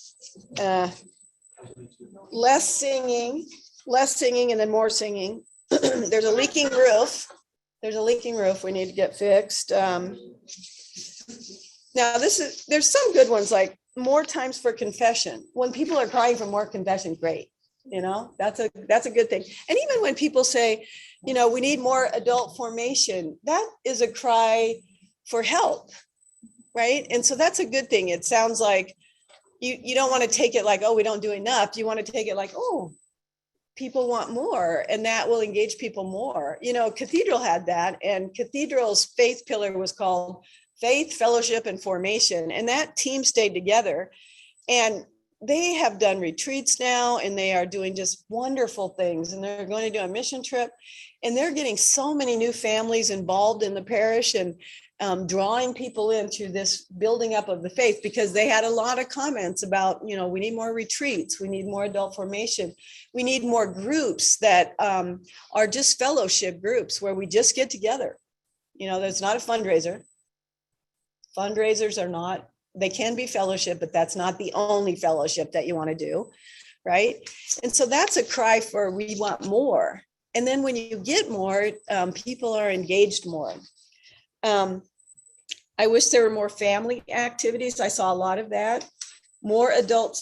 Less singing, and then more singing. There's a leaking roof. We need to get fixed. Now there's some good ones, like more times for confession. When people are crying for more confession, great. That's a good thing. And even when people say, we need more adult formation, that is a cry for help, right? And so that's a good thing. It sounds like you don't want to take it like, oh, we don't do enough. You want to take it like, oh, people want more, and that will engage people more. Cathedral had that, and Cathedral's faith pillar was called Faith, Fellowship, and Formation. And that team stayed together, and they have done retreats now, and they are doing just wonderful things. And they're going to do a mission trip, and they're getting so many new families involved in the parish, and drawing people into this building up of the faith, because they had a lot of comments about, we need more retreats, we need more adult formation, we need more groups that are just fellowship groups where we just get together. That's not a fundraiser. Fundraisers are not, they can be fellowship, but that's not the only fellowship that you want to do, right? And so that's a cry for, we want more. And then when you get more, people are engaged more. I wish there were more family activities. I saw a lot of that. More adult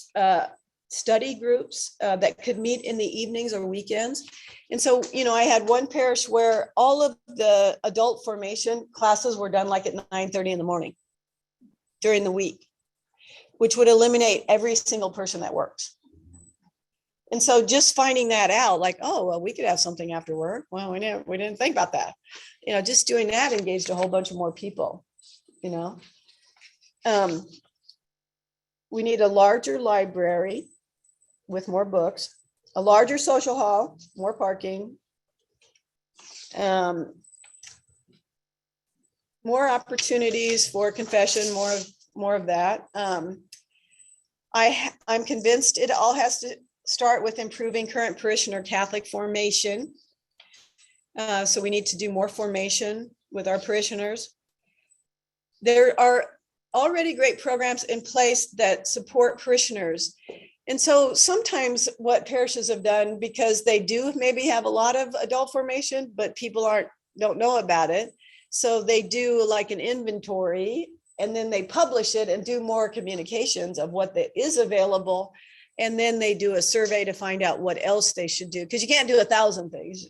study groups that could meet in the evenings or weekends. And so, I had one parish where all of the adult formation classes were done like at 9:30 in the morning during the week, which would eliminate every single person that works. And so just finding that out, like, oh, well, we could have something after work. Well, we didn't think about that. Just doing that engaged a whole bunch of more people, We need a larger library with more books, a larger social hall, more parking, more opportunities for confession, more of that. I'm convinced it all has to start with improving current parishioner Catholic formation. So we need to do more formation with our parishioners. There are already great programs in place that support parishioners. And so sometimes what parishes have done, because they do maybe have a lot of adult formation, but people don't know about it. So they do like an inventory, and then they publish it and do more communications of what is available. And then they do a survey to find out what else they should do. Because you can't do 1,000 things.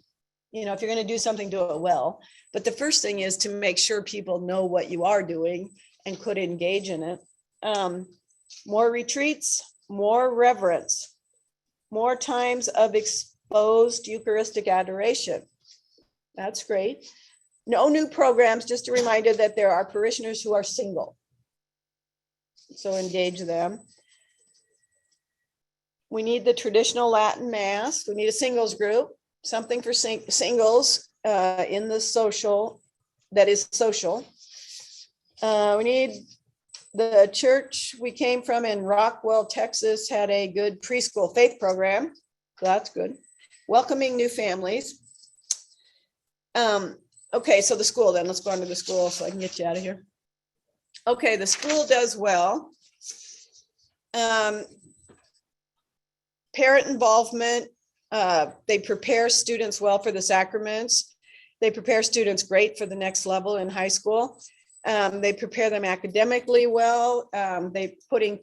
If you're going to do something, do it well. But the first thing is to make sure people know what you are doing and could engage in it. More retreats, more reverence, More times of exposed Eucharistic adoration. That's great. No new programs, just a reminder that there are parishioners who are single. So engage them. We need the traditional Latin Mass. We need a singles group, something for singles in the social, that is social. We need the church we came from in Rockwell, Texas, had a good preschool faith program. So that's good. Welcoming new families. Okay, so the school then, let's go on to the school so I can get you out of here. Okay, the school does well. Parent involvement, they prepare students well for the sacraments. They prepare students great for the next level in high school. They prepare them academically well. They putting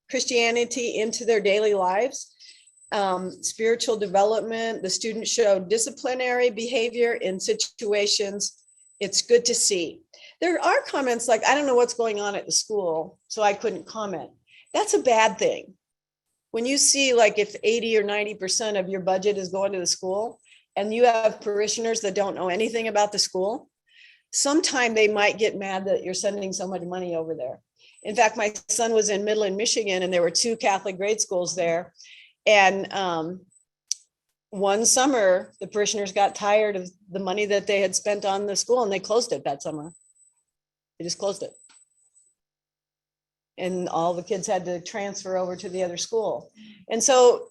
Christianity into their daily lives. Spiritual development, the students show disciplinary behavior in situations. It's good to see. There are comments like, I don't know what's going on at the school, so I couldn't comment. That's a bad thing. When you see like if 80 or 90% of your budget is going to the school and you have parishioners that don't know anything about the school, sometime they might get mad that you're sending so much money over there. In fact, my son was in Midland, Michigan, and there were 2 Catholic grade schools there. And one summer, the parishioners got tired of the money that they had spent on the school and they closed it that summer. They just closed it. And all the kids had to transfer over to the other school. And so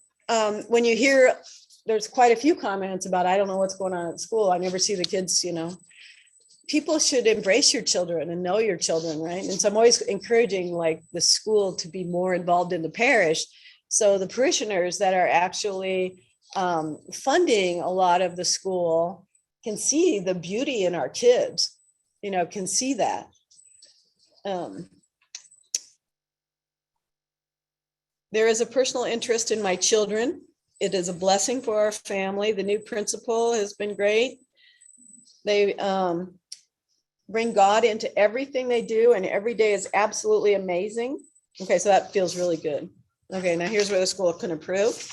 when you hear, there's quite a few comments about, I don't know what's going on at school. I never see the kids, you know. People should embrace your children and know your children, right? And so I'm always encouraging like the school to be more involved in the parish. So the parishioners that are actually funding a lot of the school can see the beauty in our kids, you know, can see that. There is a personal interest in my children. It is a blessing for our family. The new principal has been great. They bring God into everything they do, and every day is absolutely amazing. Okay, so that feels really good. Okay, now here's where the school can improve.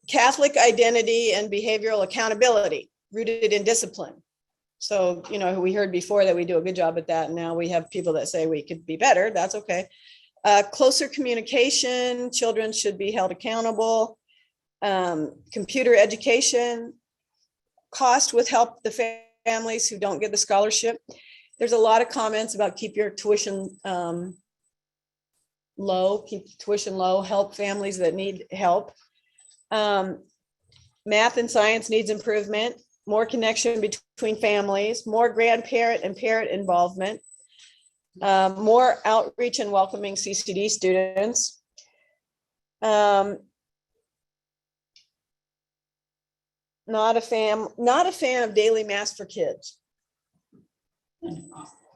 Catholic identity and behavioral accountability rooted in discipline. So, you know, we heard before that we do a good job at that. And now we have people that say we could be better. That's okay. Closer communication, children should be held accountable. Computer education, cost with help the families who don't get the scholarship. There's a lot of comments about keep your tuition low, keep tuition low, help families that need help. Math and science needs improvement, more connection between families, more grandparent and parent involvement, more outreach and welcoming CCD students. Not a fan of daily mass for kids.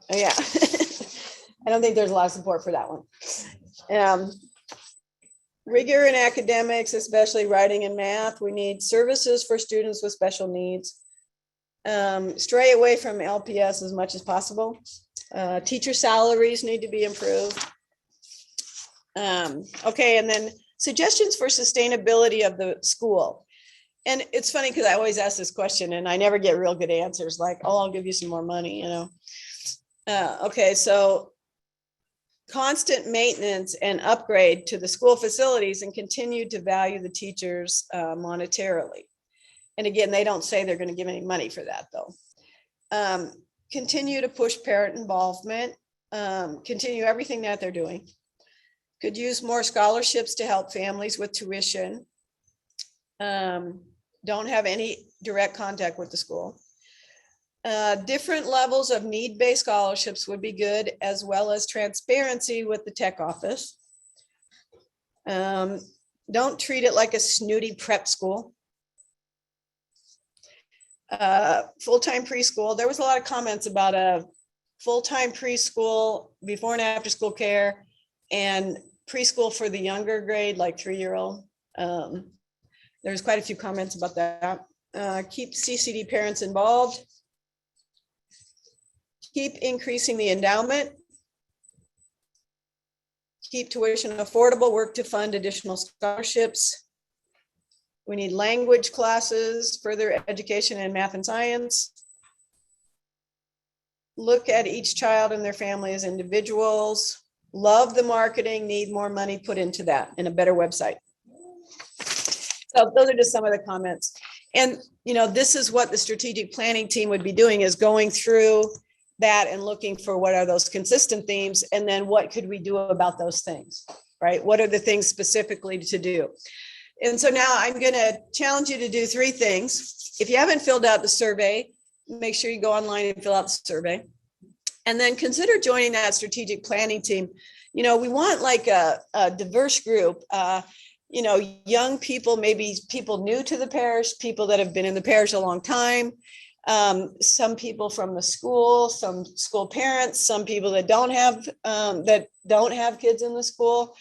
Yeah, I don't think there's a lot of support for that one. Rigor in academics, especially writing and math. We need services for students with special needs. Stray away from LPS as much as possible. Teacher salaries need to be improved. Okay, and then suggestions for sustainability of the school. And it's funny because I always ask this question and I never get real good answers like, oh, I'll give you some more money, you know. Okay, so constant maintenance and upgrade to the school facilities and continue to value the teachers monetarily. And again, they don't say they're going to give any money for that though. Continue to push parent involvement, continue everything that they're doing. Could use more scholarships to help families with tuition. Don't have any direct contact with the school. Different levels of need-based scholarships would be good, as well as transparency with the tech office. Don't treat it like a snooty prep school. Full-time preschool. There was a lot of comments about a full-time preschool before and after school care and preschool for the younger grade, like 3-year-old. There's quite a few comments about that. Keep CCD parents involved. Keep increasing the endowment. keep tuition affordable, work to fund additional scholarships. We need language classes, further education in math and science. Look at each child and their family as individuals. Love the marketing, need more money put into that and a better website. So those are just some of the comments. And, you know, this is what the strategic planning team would be doing, is going through that and looking for what are those consistent themes, and then what could we do about those things, right? What are the things specifically to do? And so now I'm going to challenge you to do 3 things. If you haven't filled out the survey, make sure you go online and fill out the survey. And then consider joining that strategic planning team. You know, we want like a diverse group, you know, young people, maybe people new to the parish, people that have been in the parish a long time, some people from the school, some school parents, some people that don't have kids in the school.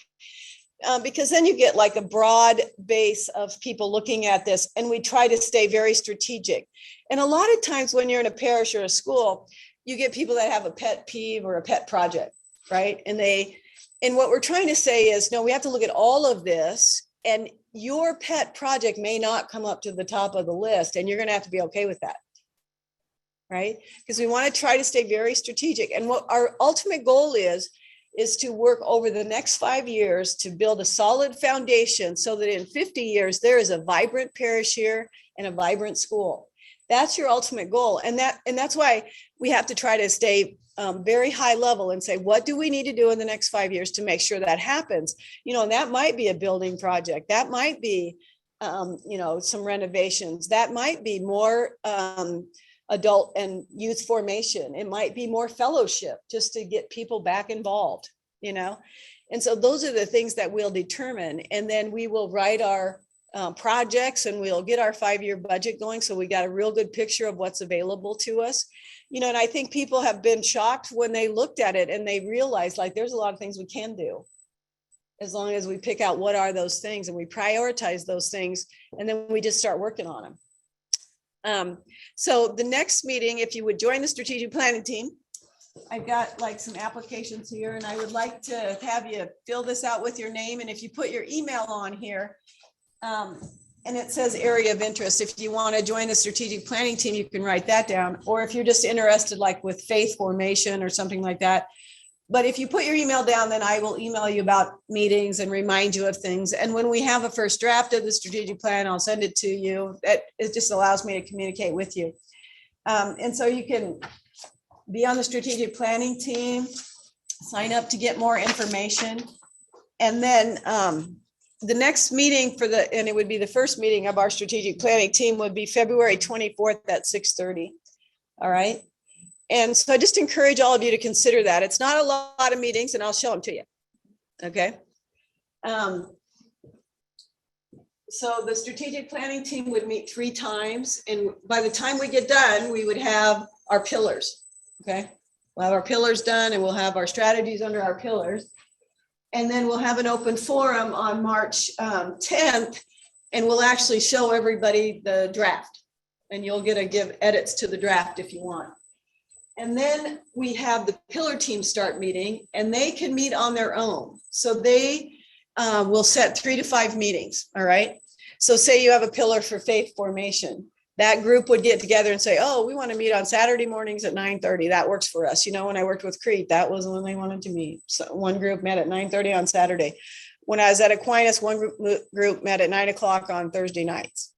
Because then you get like a broad base of people looking at this, and we try to stay very strategic. And a lot of times when you're in a parish or a school, you get people that have a pet peeve or a pet project, right? And what we're trying to say is, no, we have to look at all of this, and your pet project may not come up to the top of the list, and you're going to have to be okay with that, right? Because we want to try to stay very strategic. And what our ultimate goal is to work over the next 5 years to build a solid foundation so that in 50 years, there is a vibrant parish here and a vibrant school. That's your ultimate goal. And that's why we have to try to stay very high level and say, what do we need to do in the next 5 years to make sure that happens? You know, and that might be a building project. That might be, you know, some renovations. That might be more adult and youth formation. It might be more fellowship, just to get people back involved, you know? And so those are the things that we'll determine. And then we will write our projects, and we'll get our 5-year budget going. So we got a real good picture of what's available to us, you know, and I think people have been shocked when they looked at it and they realized, like, there's a lot of things we can do as long as we pick out what are those things and we prioritize those things, and then we just start working on them. So the next meeting, if you would join the strategic planning team, I've got like some applications here, and I would like to have you fill this out with your name. And if you put your email on here, and it says area of interest, if you want to join the strategic planning team, you can write that down. Or if you're just interested, like with faith formation or something like that. But if you put your email down, then I will email you about meetings and remind you of things. And when we have a first draft of the strategic plan, I'll send it to you. It just allows me to communicate with you. And so you can be on the strategic planning team, sign up to get more information. And then the next meeting and it would be the first meeting of our strategic planning team, would be February 24th at 6:30. All right. And so I just encourage all of you to consider that. It's not a lot of meetings, and I'll show them to you. Okay. So the strategic planning team would meet 3 times. And by the time we get done, we would have our pillars. Okay. We'll have our pillars done, and we'll have our strategies under our pillars. And then we'll have an open forum on March 10th, and we'll actually show everybody the draft, and you'll get to give edits to the draft if you want. And then we have the pillar team start meeting, and they can meet on their own. So they will set 3 to 5 meetings. All right. So say you have a pillar for faith formation. That group would get together and say, oh, we want to meet on Saturday mornings at 9:30. That works for us. You know, when I worked with Crete, that was when they wanted to meet. So one group met at 9:30 on Saturday. When I was at Aquinas, one group met at 9 o'clock on Thursday nights.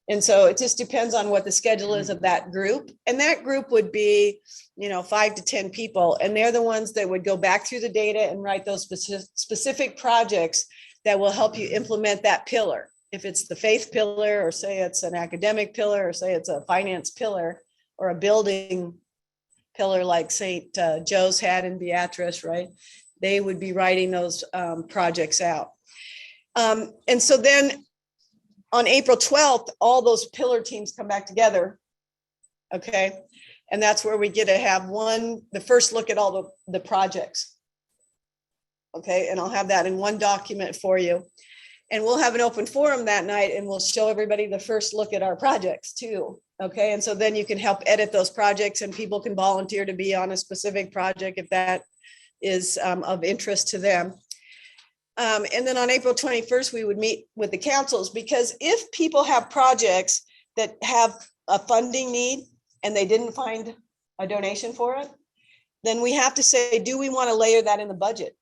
And so it just depends on what the schedule is of that group. And that group would be, you know, 5 to 10 people. And they're the ones that would go back through the data and write those specific projects that will help you implement that pillar. If it's the faith pillar, or say it's an academic pillar, or say it's a finance pillar, or a building pillar like St. Joe's had in Beatrice, right? They would be writing those projects out. And so then on April 12th, all those pillar teams come back together. Okay. And that's where we get to have the first look at all the projects. Okay. And I'll have that in one document for you. And we'll have an open forum that night, and we'll show everybody the first look at our projects too. Okay. And so then you can help edit those projects, and people can volunteer to be on a specific project if that is of interest to them. And then on April 21st, we would meet with the councils, because if people have projects that have a funding need and they didn't find a donation for it, then we have to say, do we want to layer that in the budget?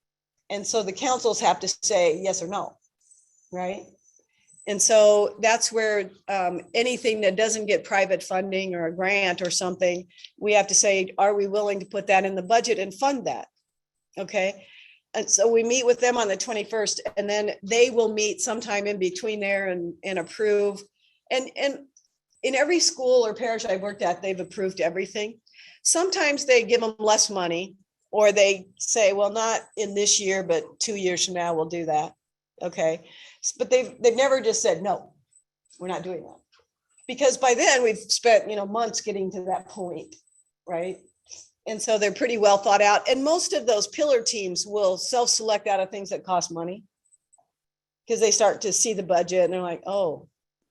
And so the councils have to say yes or no, right? And so that's where anything that doesn't get private funding or a grant or something, we have to say, are we willing to put that in the budget and fund that? Okay. And so we meet with them on the 21st, and then they will meet sometime in between there and approve. And in every school or parish I've worked at, they've approved everything. Sometimes they give them less money, or they say, well, not in this year, but 2 years from now, we'll do that. Okay. But they've never just said, no, we're not doing that. Because by then we've spent, months getting to that point, right? And so they're pretty well thought out. And most of those pillar teams will self-select out of things that cost money, because they start to see the budget and they're like, oh,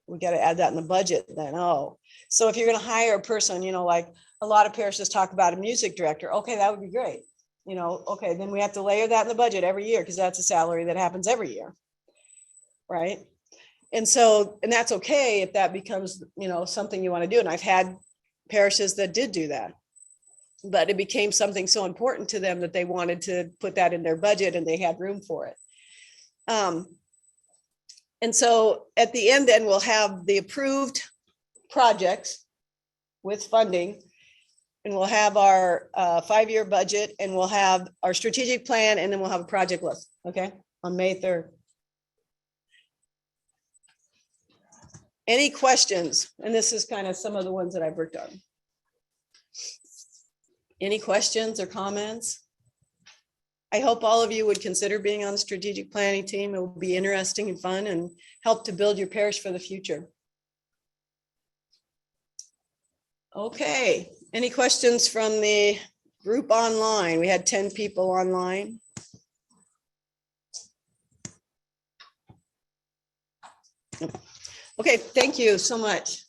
we got to add that in the budget then. Oh, so if you're going to hire a person, like a lot of parishes talk about a music director. Okay, that would be great. Okay, then we have to layer that in the budget every year, because that's a salary that happens every year. Right. And so, and that's okay if that becomes, something you want to do. And I've had parishes that did do that, but it became something so important to them that they wanted to put that in their budget, and they had room for it. And so at the end, then we'll have the approved projects with funding, and we'll have our 5-year budget, and we'll have our strategic plan, and then we'll have a project list. Okay. On May 3rd. Any questions? And this is kind of some of the ones that I've worked on. Any questions or comments? I hope all of you would consider being on the strategic planning team. It will be interesting and fun and help to build your parish for the future. Okay, any questions from the group online? We had 10 people online. Okay, thank you so much.